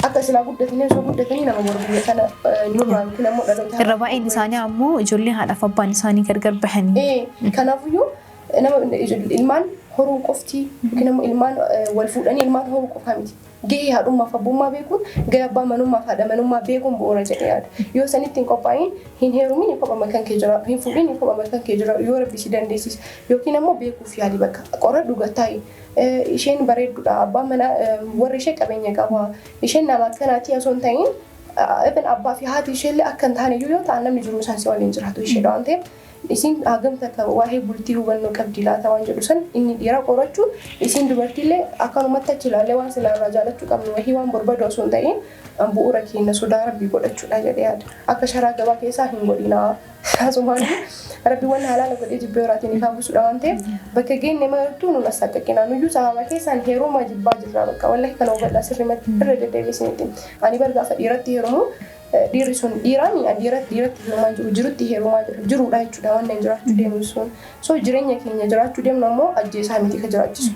[SPEAKER 1] akka silaa guddatanii osoo guddatanii nama borbiyya kana nurraan kun ammoo dhaloota
[SPEAKER 2] irra baay'een isaanii ammoo ijoollee haadhaaf abbaan isaanii gargar bahanii
[SPEAKER 1] kanaafuyyuu nama ilmaan horuu qofti yookiin immoo ilmaan wal fuudhanii ilmaan horuu qofaa miti. Gahee haadhummaaf abbummaa beekuun gahee abbaa manummaaf haadha manummaa beekuun bu'uura jedhee yaada. Yoo sanitti hin qophaa'in hin heerumin hin kophama kan kee jira hin fuudhin hin kophama kan kee jira yoo rabbi si dandeessise yookiin immoo beekuuf yaali bakka qoradhu gattaa'i. Isheen bareedduudha abbaan manaa warri ishee qabeenya qaba isheen nama akkanaati osoo hin ta'in ibn abbaa fi haati isheellee akka hin taane yoo ta'an namni jiru isaan si waliin jiraatu isheedha waan ta'eef isin hagamta ka waa'ee bultii hubannoo qabdi laata waan jedhu san inni dhiira qorachuu isin dubartiillee akkanumatti achi ilaallee waan silaarraa jaalachuu qabnu wahii waan barbaadu osoo hin ta'in bu'uura keenya sodaa rabbii godhachuudha jedhee yaada akka sharaa gabaa keessaa hin godhinaa asumaan rabbii waan halaala godhee jibbee horaatiin ifaa busuudha waan ta'eef bakka geenne martuu nu nasaqqaqinaa nuyyuu sababa keessaan heerumaa jibbaa jirra bakka wallahi kana hubadhaa sirrimatti irra deddeebisinitti ani bargaafa dhiiratti heerumuu dhiirri sun dhiiraami dhiiratti heerumaa jirutti heerumaa jiruudha jechuudha waan nan jiraachuu deemu sun so jireenya keenya jiraachuu deemnu ammoo ajjeesaa miti ka jiraachisu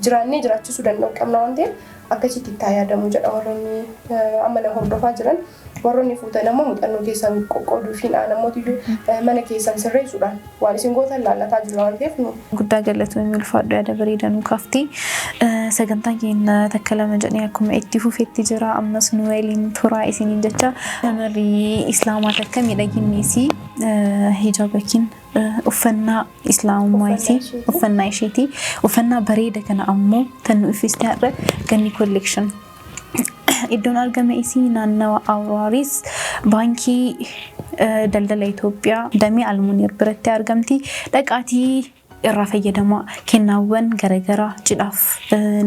[SPEAKER 1] jiraannee jiraachisuu danda'u qabna waan ta'eef akkasitti itti yaadamu jedha warroonni amma na hordofaa jiran warroonni fuutan ammoo muuxannoo keessan qoqqooduu fi namooti mana keessan sirreessuudhaan waan isin gootan laallataa jiru waan ta'eef
[SPEAKER 2] guddaa galatoomii ulfaadhu yaada bareedanuu kaafti sagantaan keenya takka lama jedhee akkuma itti fufetti jira ammas nu waliin turaa isiniin jecha shamarri islaamaa takka miidhaginniisii hijaabakiin uffannaa islaamummaati uffannaa isheeti uffannaa bareeda kana ammoo tan nu ifiste har'a ganni collection iddoon argame isii naannawa Awuraaris baankii daldala Itoophiyaa damee Almuuniir biratti argamti dhaqaatii irraa fayyadamaa kennaawwan garaagaraa cidhaaf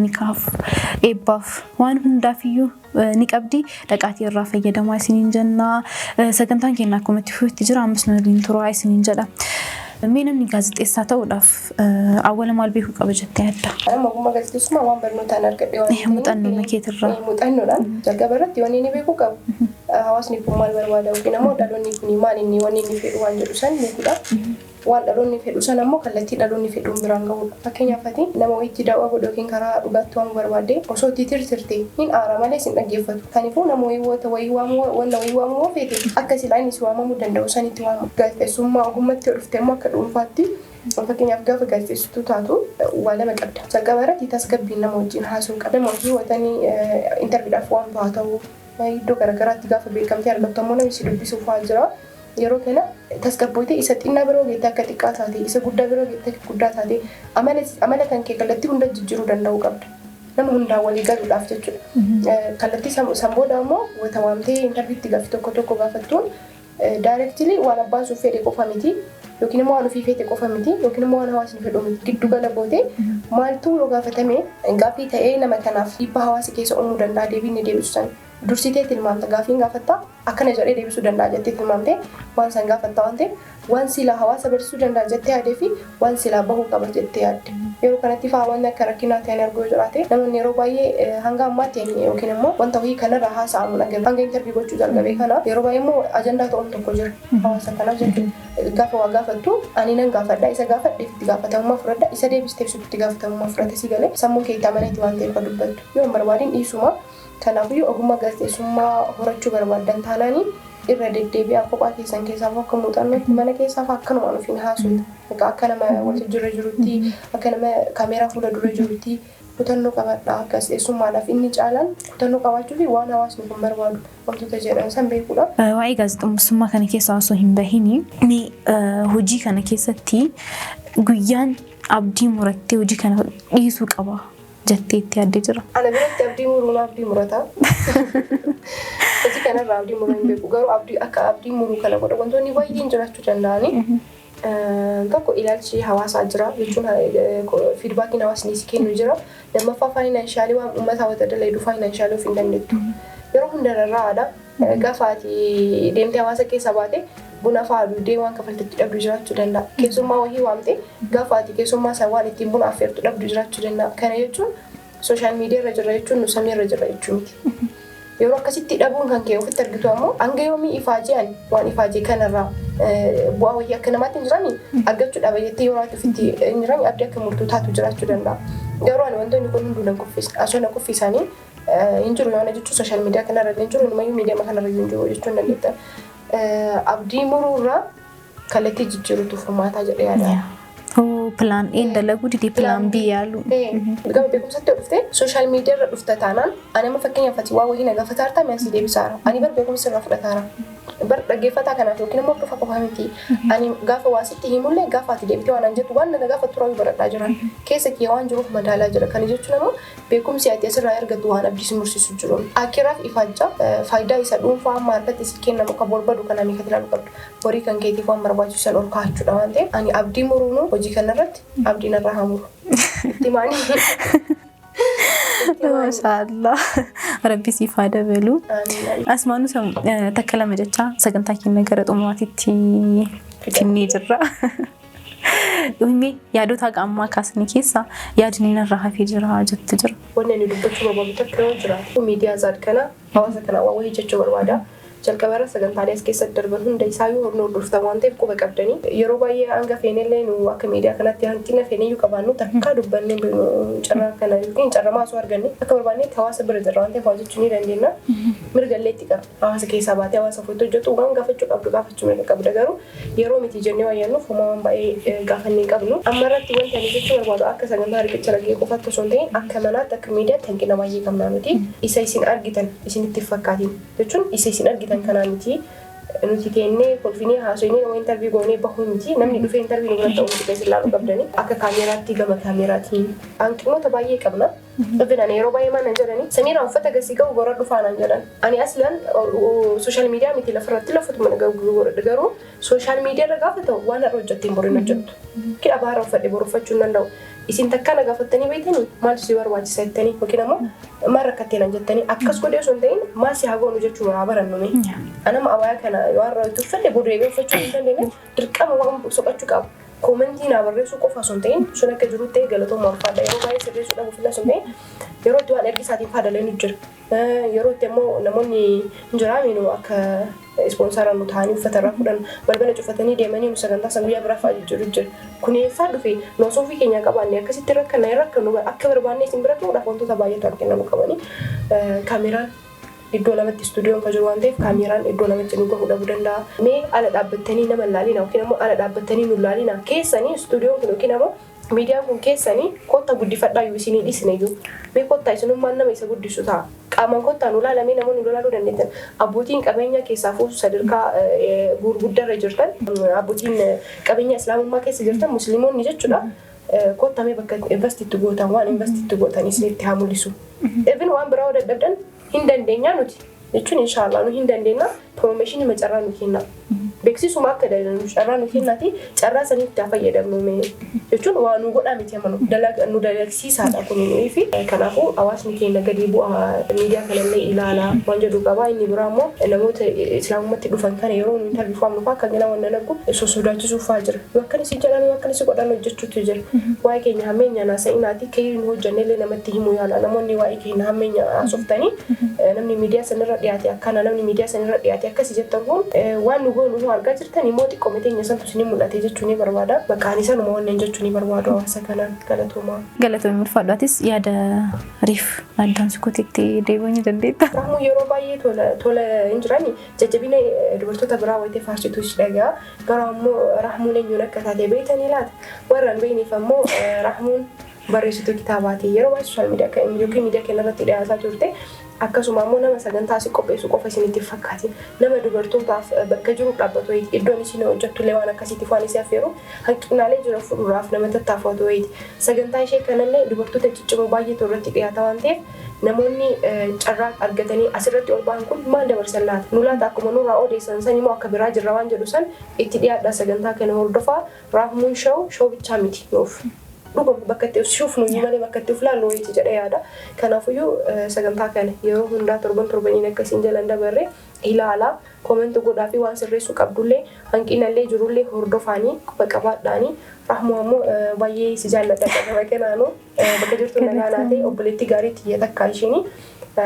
[SPEAKER 2] nikaaf eebbaaf waan hundaafiyyuu ni qabdi dhaqaatii irraa fayyadamaa isiniin jennaa sagantaan keenya akkuma itti fuutti jira 5 miliyoon turaa isiniin jedha. Namni gaazexeessaa ta'uudhaaf awwaala maal beekuu qaba jettee yaadda?
[SPEAKER 1] Ogummaa gaazexeessummaa waan barnootaan argadhe waan ta'eef
[SPEAKER 2] muuxannoo makeetirraa
[SPEAKER 1] muuxannoodhaan jalqaba irratti waan inni beekuu qabu hawaasni kun maal barbaada yookiin ammoo dhaloonni kun maal inni waan inni fedhu waan jedhu san beekuudha. Waan dhaloonni fedhu san ammoo kallattii dhaloonni fedhuun biraan ga'uudha. Fakkeenyaaf nama wajji daawwaa godhu yookiin karaa dhugaatti waan barbaadde osoo tirtirtee hin aara malee sin dhaggeeffatu. Kanaafuu nama wayii waamuu feete akka silaa inni si waamamuu danda'u sanitti waamu. Gaazexeessummaa ogummaatti dhuftee immoo akka dhuunfaatti fakkeenyaaf gaafa gaazexeessituu taatu waa lama qabda. Jalqaba irratti tasgabbiin nama wajjin haasa'uu qabda. Mootii watanii intarviidhaaf waan haa ta'u iddoo garaagaraatti gaafa beekamtee argamtu ammoo namni si dubbisuuf waan jira. Yeroo kana tasgabbootee isa xinnaa biroo geettee akka xiqqaa taate isa guddaa biroo geettee akka guddaa taate amala kan kee kallattii hunda jijjiiruu danda'uu qabda. Nama hundaan walii galuudhaaf jechuudha. Kallattii sanbooda ammoo wata waamtee intarviitti gaaffii tokko gaafattuun daayireektilii waan abbaan suuf fedhe qofa miti yookiin immoo waan ofii fedhe qofa miti yookiin immoo waan hawaasni fedhu miti giddu gala bootee maaltu yoo gaafatame gaaffii ta'ee nama kanaaf dhiibbaa hawaasa keessa uumuu danda'a deebiin deebisu san dursitee tilmaamta gaafiin gaafattaa akkana jedhee deebisuu danda'a jettee tilmaamtee waan san gaafattaa waan ta'eef waan silaa hawaasa barsiisuu danda'a jettee yaadee fi waan silaa bahuu qaba jettee yaadde. Yeroo kanatti fa'aa waan akka rakkinaa ta'an arguu jiraate namoonni yeroo baay'ee hanga ammaatti yookiin immoo wanta wayii kanarraa haasa'amu nagarra. Hanga intarvii gochuu jalqabee kanaaf yeroo baay'ee immoo ajandaa ta'uun tokko jira hawaasa kanaaf jechuudha. Gaafa waa gaafattu ani nan gaafadha isa gaafadhe itti gaafatamummaa fudhadha isa deebistee itti gaafatamummaa fudhate si galee sammuu kee itti amanatii waan ta'eef dubbattu yoo barbaadin dhiisuma. Kanaafuu ogummaa gaazexeessummaa horachuu barbaadan taanaanii irra deddeebi'aa kophaa keessaa akka muuxannootti mana keessaa akkanuma nufiin haasofna. Akka nama waltajjiirra jirutti akka nama kaameeraa fuula dura jirutti kutannoo qabadha gaazexeessummaadhaaf inni caalaan kutannoo qabaachuu fi waan hawaasni kun barbaadu wantoota jedhan san beekuudha.
[SPEAKER 2] Waa'ee gaazexeessummaa kana keessaa osoo hin bahin hojii kana keessatti guyyaan abdii murattee hojii kana dhiisuu qaba. Jatteetti yaadde jira.
[SPEAKER 1] Ana biratti abdii muruun abdii murataa. Hojii kanarraa abdii muruu hin beeku garuu akka abdii muruu kana godha wantoonni baay'een jiraachuu danda'ani. Tokko ilaalchi hawaasaa jira jechuun fiidbaakiin hawaasni si kennu jira. Lammaffaa faayinaanshaali waan uummata hawwata dalagu faayinaanshaali of hin dandeettu. Yeroo hundarraa aadaa gaafa ati deemtee hawaasa keessa baate buna fa'aa duudee waan kafaltetti dhabdu jiraachuu danda'a. Keessummaa wayii waamte gaafa ati keessummaa isaa waan ittiin buna affeertu dhabdu jiraachuu danda'a. Kana jechuun sooshaal miidiyaa irra jirra jechuun nu samii irra jirra jechuu miti. Yeroo akkasitti dhabuun kan kee ofitti argitu ammoo hanga yoomii ifaajee waan ifaajee kanarraa bu'aa wayii akka namaatti hin jirani argachuu dhaba jettee yeroo ati ofitti hin jirani abdii akka murtuu taatu jiraachuu danda'a. Garuu ani wantoonni kun hunduu nan kuffisa. Asoo na kuffisanii hin jiru yoo jechuun sooshaal miidiyaa kanarra hin jiru numayyuu miidiyaa kanarra hin jiru jechuun dandeettan. Abdii muruurraa kallattii jijjiiruutu furmaataa jedhee yaada.
[SPEAKER 2] Plan A dalagu didi plan B yaalu.
[SPEAKER 1] Gama beekumsatti dhuftee sooshaal miidiyaa irra dhufta taanaan ani amma fakkeenyaaf ati waa wayii na gaafataartaa mi'aasii deebisaara. Ani bar beekumsa irraa fudhataara. Bar dhaggeeffataa kanaaf yookiin immoo dhufa qofaa miti. Ani gaafa waasitti himullee gaafa ati deebitee waan jettu waan na gaafatu raawwii baradhaa jiran. Keessa kee waan jiruuf madaalaa jira. Kana jechuun ammoo beekumsi ati asirraa argattu waan abdii si mursiisu jiru. Akiraaf ifaajja faayidaa isa dhuunfaa amma harkatti si kennamu kan barbadu kana miika ilaalu qabdu. Horii kan keetiif waan barbaachisan ol kaachuudha waan ta'eef ani abdii muruunu hojii kanarratti abdiin irraa haa muru. Itti maanii.
[SPEAKER 2] Mashallah. Rabbi siif haa dabalu. Asmaanu takka lama jecha sagantaa keenya gara xumuraatitti finnee jirra. Dhumee yaadota qaammaa kaasanii keessa yaadni narraa hafee jira jettu jira.
[SPEAKER 1] Wanni ani dubbachuu barbaadu takka jira. Miidiyaa zaad kana hawaasa kana waa wayii jechuu barbaada. Jalqabara sagantaalee as keessatti darban hunda isaayyuu hornoo dhufta waan ta'eef quba qabdanii yeroo baay'ee hanga feenillee nu akka miidiyaa kanatti hanqina feeneyyuu qabaannu takka dubbannee carraa kana yookiin carramaa osoo arganne akka barbaannetti hawaasa bira jirra waan ta'eef hojjechuu ni dandeenya. Mirgallee itti qaba hawaasa keessaa baatee hawaasa footoo hojjetu waan gaafachuu qabdu gaafachuu ni qabda garuu yeroo miti jennee wayyannuuf homaa waan baay'ee gaafannee qabnu. Amma irratti wanti ani jechuu barbaadu akka sagantaa riqicha lagee qofaatti osoo hin ta'in akka manaatti akka miidiyaatti hanqina baay'ee qabnaa nuti isa isin argitan isinitti fakkaatiin jechuun isa isin argitan kanaa miti nuti teennee kolfinee haasofnee nama interview goonee bahuu miti namni dhufee interview nu biratti ta'uu keessi ilaaluu qabdanii akka kaameraatti gama kaameraatiin hanqinoota baay'ee qabna. Dhufin yeroo baay'ee maan jedhanii Samiiraan uffata gasii qabu gora dhufaan jedhan. Ani aslan sooshaal miidiyaa miti lafarratti lafatu mana garuu sooshaal miidiyaa irra gaafa ta'u waan har'a hojjetteen borin hojjettu. Kidha baara uffadhe boru uffachuu hin danda'u. Isin takka na gaafattanii beektanii maaltu si barbaachisa jettanii yookiin ammoo maal rakkatteen jettanii akkas godhee osoo hin ta'in maal si haa goonu jechuu haa barannume. Anama abaayaa kana yoo har'a itti uffadhe boodee uffachuu hin dandeenye dirqama waan soqachuu qabu. Komentii naa barreessuu qofa osoo hin ta'in sun akka jirutti galatooma ulfaadha yeroo baay'ee sirreessuu dhabu filaa osoo hin ta'in yeroo itti waan ergisaatiin faadalee nu jira. Yeroo itti ammoo namoonni hin jiraaminu akka ispoonsaraan nu ta'anii uffata irraa fudhan balbala cufatanii deemanii nu sagantaa san guyyaa biraa fa'aa jira. Kuneeffaa dhufe noosoo ofii keenya qabaanne akkasitti rakkannu akka barbaanne isin bira ta'uudhaaf wantoota baay'eetu argina nu qabanii kaameraan iddoo lamatti istuudiyoon kan jiru waan ta'eef kaameraan iddoo lamatti nu gahuu dhabuu danda'a. Mee ala dhaabbattanii nama ilaalina yookiin ammoo ala dhaabbattanii nu ilaalina keessanii istuudiyoon kun yookiin ammoo miidiyaan kun keessanii kottaa guddifadhaa yoo isinii dhiisne iyyuu mee kottaa isinummaan nama isa guddisu ta'a. Qaamaan kottaa nu ilaalamee namoonni nu ilaaluu dandeettan abbootiin qabeenya keessaafuu sadarkaa gurguddarra jirtan abbootiin qabeenya islaamummaa keessa jirtan musliimoonni jechuudha. Kottaa mee bakka investitti gootan waan investitti gootan isinitti haa mul'isu. Even waan biraa dadhabdan hin dandeenya nuti jechuun inshallah nu hin dandeenya promotion macarraa nu kenna. Beeksisuma akka dalagnu carraa nu kennaati carraa sanitti haa fayyadamnu jechuun waan nu godhaa miti amanu nu dalagsiisaadha kunuunii fi kanaafuu hawaasni keenya gadi bu'aa miidiyaa kanallee ilaalaa waan jedhu qabaa inni biraa immoo namoota islaamummaatti dhufan kana yeroo nu interviifaamnu fa'aa akka gina waan nanagu sosodaachisuuf fa'aa jira yoo akkanisi jedhan yoo akkanisi godhan hojjechuutu jira waa'ee keenya hammeenya naasa'inaati kayiriin hojjannellee namatti himuu yaala namoonni waa'ee keenya hammeenya haasoftanii namni miidiyaa sanirra dhiyaate akkana namni miidiyaa sanirra dhiyaate akkasi jettan kun waan nu goonu argaa jirtanii mootii qometeenya santu isin mul'ate jechuun ni barbaada. Maqaan isaa numa wanneen jechuun ni barbaadu hawaasa kanaan galatooma.
[SPEAKER 2] Galatoomii ulfaadhaatis yaada riif addaan sukuutitti deebi'uu ni dandeetta.
[SPEAKER 1] Rahmuu yeroo baay'ee tola hin jirani jajjabina dubartoota biraa wayitee faarsituu si dhagaa garuu ammoo rahmuun eenyuun akka taate beektanii laata warraan beekniif ammoo rahmuun barreessituu kitaabaati yeroo baay'ee sooshaal miidiyaa yookiin miidiyaa kanarratti dhiyaataa turte. Akkasuma ammoo nama sagantaa si qopheessu qofa isinitti fakkaati. Nama dubartootaaf bakka jiru dhaabbatu wayiiti. Iddoon isin hojjettullee waan akkasiitiif waan isii affeeru hanqinaalee jira fuudhuudhaaf nama tattaafatu wayiiti. Sagantaa ishee kanallee dubartoota ciccimoo baay'eetu irratti dhiyaata waan ta'eef namoonni carraa argatanii asirratti ol ba'an kun maal dabarsan laata? Nu laata akkuma nurraa odeessan san immoo akka biraa jirra waan jedhu san itti dhiyaadha sagantaa kana hordofaa Rahmuun shoo bichaa miti nuuf. Dhuguma bakka itti shufnu malee bakka itti uflaallu wayiiti jedhee yaada. Kanaafiyyuu sagantaa kana yeroo hundaa torbaniin akkasiin jalan dabarre ilaalaa komentii godhaa fi waan sirreessuu qabdullee hanqinallee jirullee hordofaanii qabaadhaanii Rahmuu ammoo baay'ee si jaalladha qaba kanaanuu bakka jirtu nagaa naatee obboleettii gaarii xiyya takkaa isheenii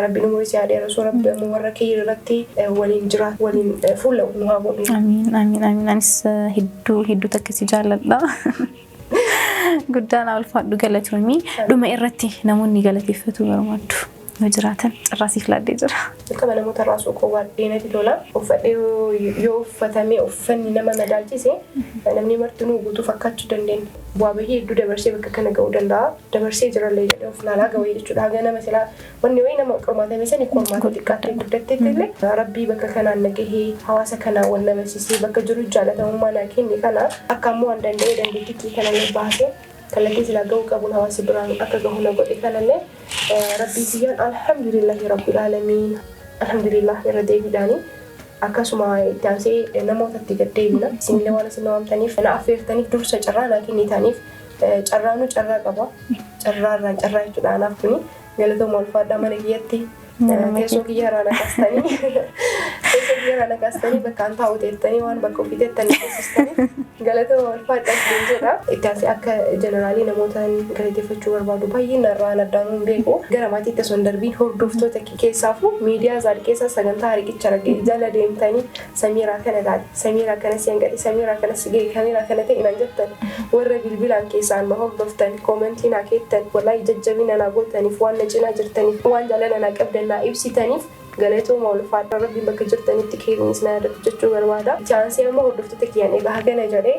[SPEAKER 1] Rabbiin umurii si yaadee rasuu rabbi ammoo warra kee irratti waliin jiraat waliin fuula nu haa godhu.
[SPEAKER 2] Amiin. Anis hedduu takka si jaalladha. Guddaan ulfaadhu galatoomii dhuma irratti namoonni galateeffatu barbaadu yoo jiraatan carraasiif laaddee jira.
[SPEAKER 1] Akka namoota raasuu qowwaa deenati tola uffadhee yoo uffatamee uffanni nama madaalchise namni martinuu guutuu fakkaachuu dandeenya. Bu'aa bahii hedduu dabarsee bakka kana ga'uu danda'a. Dabarsee jirallee jedhee of ilaalaa ga'uu jechuudha. Haga nama silaa wanni wayii nama qormaatame sani qormaata xiqqaattee guddatteettillee rabbii bakka kanaan nagahee hawaasa kanaa wal namasisee bakka jiru jaalatamummaa naa kenne kana akka ammoo waan danda'ee dandeettii kanallee baasee kallattii silaa ga'uu qabuun hawaasa biraan akka gahu na godhe kanallee rabbii siyyaan alhamdulillahi rabbil aalamiin alhamdulillah irra deebiidhaanii akkasuma itti aansee namootatti gaddeebina isinillee waan isin waamtaniif na affeertaniif dursa carraa naa kennitaniif carraanuu carraa qaba carraarraan carraa jechuudha anaaf kuni galatooma ulfaadhaa mana kiyyatti teessoo kiyyaarraa naqastanii bakkaan taa'u teettanii waan bakka ofii teettanii teessistanii galatooma ulfaadhaa jedha itti aansee akka jeneraalii namootaan galateeffachuu barbaadu baay'een irraa addaan hin beeku gara maatiitti osoo hin darbiin hordoftoota keessaafuu miidiyaa zaad keessa sagantaa hariqicha argee jala deemtanii Samiiraa kana taate Samiiraa kana si hanqate Samiiraa kana si ga'e Samiiraa kana ta'e inan jettan warra bilbilaan keessaan na hordoftan koomentii naa keettan wallahi jajjabina naa gootaniif waan na cinaa jirtaniif waan jaalala naa qabdan naa ibsitaniif galatooma ulfaadha rabbiin bakka jirtanitti keerinis na yaadatu jechuu barbaada. Chaansii ammoo hordoftoota kiyyaan egaa hagana jedhee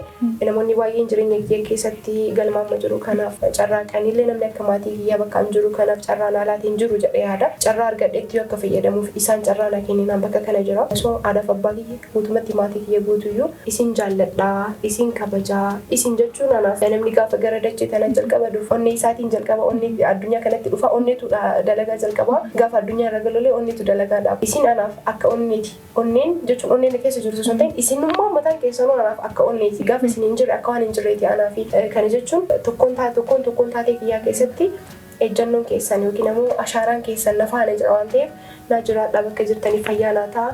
[SPEAKER 1] namoonni baay'een jireenya kiyya keessatti galmaama jiru kanaaf carraaqanillee namni akka maatii kiyyaa bakka jiru kanaaf carraan alaatiin jiru jedhee yaada. Carraa argadheetti akka fayyadamuuf isaan carraa na kenninaan bakka kana jira. Osoo aadaaf abbaa kiyya guutumatti maatii kiyya guutuyyuu isin jaalladhaa, isin kabajaa, isin jechuun anaaf namni gaafa gara dachee tana jalqaba dhufa onnee isaatiin jalqaba onnee addunyaa kanatti dhufa onneetu dalagaa jalqaba gaafa addunyaa irra galulee onneetu dalagaadha. Isin anaaf akka onneeti. Onneen jechuun onneen keessa jirtu sun ta'in isinummaa mataan keessanuu anaaf akka onneeti. Gaafa isin hin jirre akka waan hin jirreeti anaafi. Kana jechuun tokkoon taatee kiyyaa keessatti ejjannoon keessan yookiin ammoo ashaaraan keessan nafaana jira waan ta'eef naa jiraadhaa bakka jirtanii fayyaa naa ta'a.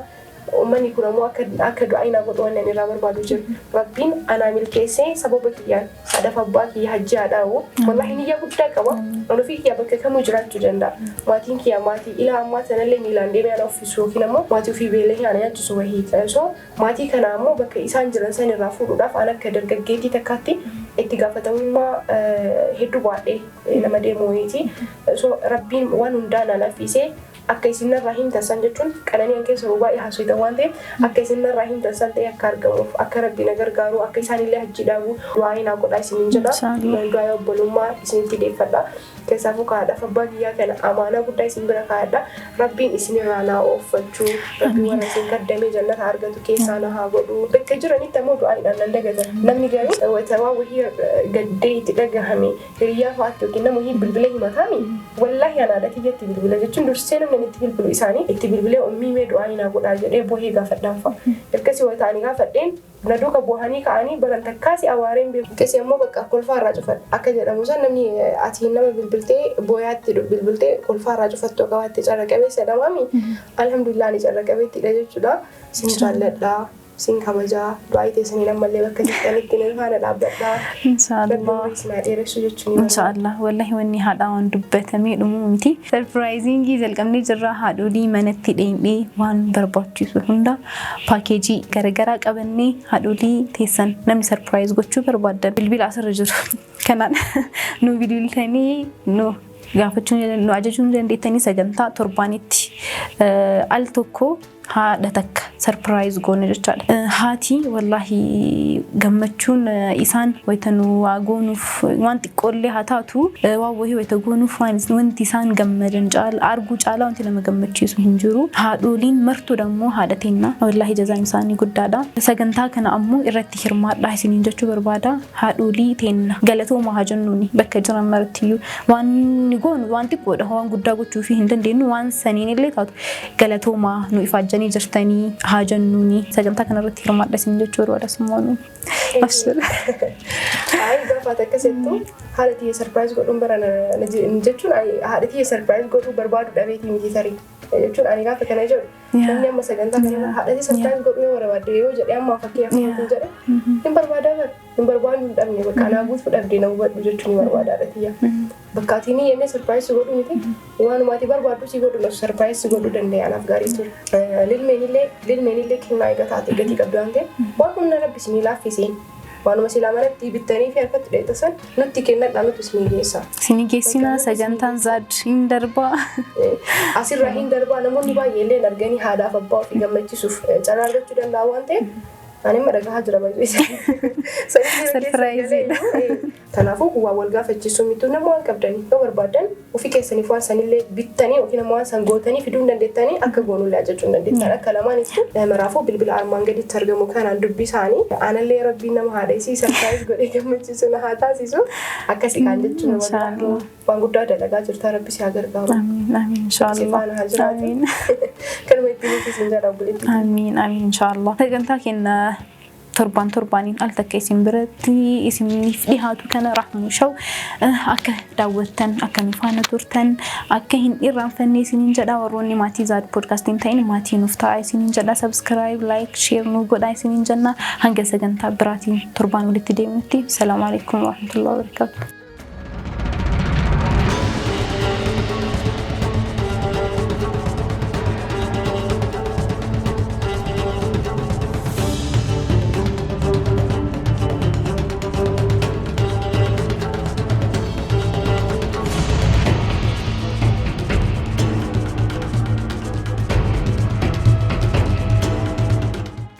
[SPEAKER 1] Uummanni kun ammoo akka du'aa godhu waan irraa barbaadu jiru. Rabbiin anaa milkeessee sababa kiyyaan haadhaaf abbaa kiyya hajji haadhaa'u wallahi niyya guddaa qaba. Ofii kiyya bakka kamuu jiraachuu danda'a. Maatiin kiyya maatii ilaa ammaa sanallee miilaan deemee ana uffisu yookiin ammoo maatii ofii beelee ana nyaachisu wahii. So maatii kana ammoo bakka isaan jiran san irraa fuudhuudhaaf an akka dargaggeetii takkaatti itti gaafatamummaa hedduu baadhee nama deemu wayiiti. So Rabbiin waan hundaan ana affisee akka isin irraa hin tasan jechuun qananiin keessa baay'ee haasofita waan ta'eef akka isin irraa hin tasan ta'e akka argamuuf akka rabbi na gargaaru akka isaanillee hajji dhaabu du'aa hin godhaa isiniin jedha. Du'aa obbolummaa isinitti deeffadha. Keessaafuu kaadhaaf abbaa kiyyaa kana amaanaa guddaa isin bira kaadha. Rabbiin isinirraa naa ooffachuu rabbiin waan isin kaddamee jannata argatu keessaa na haa godhu. Bakka jiranitti ammoo du'aadhaan nan dagatan. Namni garuu watawaa wahii gaddee itti dhagahame hiriyyaa fa'aatti yookiin nama wahii bilbila himataami. Wallahi anaadha kiyyatti bilbila jechuun dursee namni itti bilbilu isaanii itti bilbilee ummii mee du'aa hin godhaa jedhee boohee gaafadhaan fa'a. Ergasii wayitaanii gaafadheen na duuka bu'anii ka'anii baran takkaasi awaareen beeku. Akkasii ammoo bakka kolfaa irraa cufan akka jedhamu san namni ati nama bilbiltee booyaatti bilbiltee kolfaa irraa cufattu qabaatte carra qabeessa dhamaami. Alhamdulillah ni carra qabeettidha jechuudha. Sin jaalladhaa. Sin kabajaa du'aa teessanii namallee bakka jirtanitti ni faana dhaabbadhaa.
[SPEAKER 2] Inshaallah wallahi wanni haadhaa waan dubbatamee dhumuu miti. Sarpiraayizingii jalqabnee jirra haadholii manatti dheendhee waan barbaachisu hunda paakeejii garagaraa qabannee haadholii teessan namni sarpiraayiz gochuu barbaaddan bilbila asirra jiru. Kanaan nu bilbiltanii nu gaafachuun nu ajajuun dandeettanii sagantaa torbaanitti al tokko haadha takka sarpiraayiz goone jechaadha. Haati wallahi gammachuun isaan waytanuu goonuuf waan xiqqoollee haa taatu waan wahii wayta goonuuf wanti isaan gammadan arguu caalaa wanti nama gammachiisu hin jiru. Haadholiin martuu ammoo haadhateenna wallahi jazaan isaanii guddaadha. Sagantaa kana ammoo irratti hirmaadhaa isiniin jechuu barbaada. Haadholii teenna galatooma haa jennuuni bakka jiran marattiyyuu waan ni goonu waan xiqqoodha waan guddaa gochuu fi hin dandeenyu waan saniin illee taatu galatooma nu ifaajjanii jirtanii haa jennuuni sagantaa kanarratti hirmaadhaa isiniin jechuu barbaada summaanuu.
[SPEAKER 1] Gaafa akkasittuu haadha tiyya sarpiraayiz godhuun barana jechuun haadha tiyya sarpiraayiz godhuu barbaadu dhabeetii miti tarii jechuun ani gaafa kana jedhu namni amma sagantaa kana haadha tiyya sarpiraayiz godhuu yoo barbaadde yoo jedhee amma fakkii afaan jedhe hin barbaadaa bara hin barbaadu hin dhabne bakka anaa guutuu dhabdee na hubadhu jechuun ni barbaada haadha tiyya. Bakka atiin yemmee sarpiraayiz godhu miti waanumaatii barbaaddu si godhu lasu sarpiraayiz godhuu danda'e anaaf gaarii ture. Lilmeenillee kennaa egaa taate gatii qabdu waan ta'eef waan humna rabbi isinii laaffiseen waanuma silaa manatti bittanii fi harkatti dheetasan nutti kennadhaa nuti isinii geessa.
[SPEAKER 2] Isinii geessinaa sagantaan zaad hin darbaa.
[SPEAKER 1] Asirraa hin darbaa namoonni baay'eellee arganii haadhaaf abbaa ofii gammachiisuuf carraa argachuu danda'a waan ta'eef ani madagahaa jira baay'ee.
[SPEAKER 2] Sarpiraayiziidha.
[SPEAKER 1] Kanaafuu waa wal gaafachiisuu mitu nama waan qabdanii yoo barbaadan ofii keessaniif waan sanillee bittanii yookiin ammoo waan san gootanii fiduu dandeettanii akka goonullee ajajuu dandeettan akka lamaanitti maraafuu bilbila armaan gaditti argamu kanaan dubbii isaanii anallee rabbiin nama haadha isii sarpiraayiz godhee gammachiisu na haa taasisu akkasii kaan jechuun waan guddaa dalagaa jirta rabbi si haa gargaaru.
[SPEAKER 2] Amiin inshaallah.
[SPEAKER 1] Amiin. Kanuma ittiin isin jedha buletti.
[SPEAKER 2] Amiin inshaallah. Sagantaa kenna torbaaniin al takka isin biratti isiniif dhihaatu kana Rahmuu Show akka daawwattan akka nu faana turtan akka hin irraanfanne isiniin jedha. Warroonni maatii Zaad Podcast ta'in maatii nuuf ta'aa isiniin jedha. Subscribe, like, share nu godhaa isiniin jenna. Hanga sagantaa biraatiin torbaan walitti deemnutti. Salaamu alaikum warahmatullahi wabarakatuh.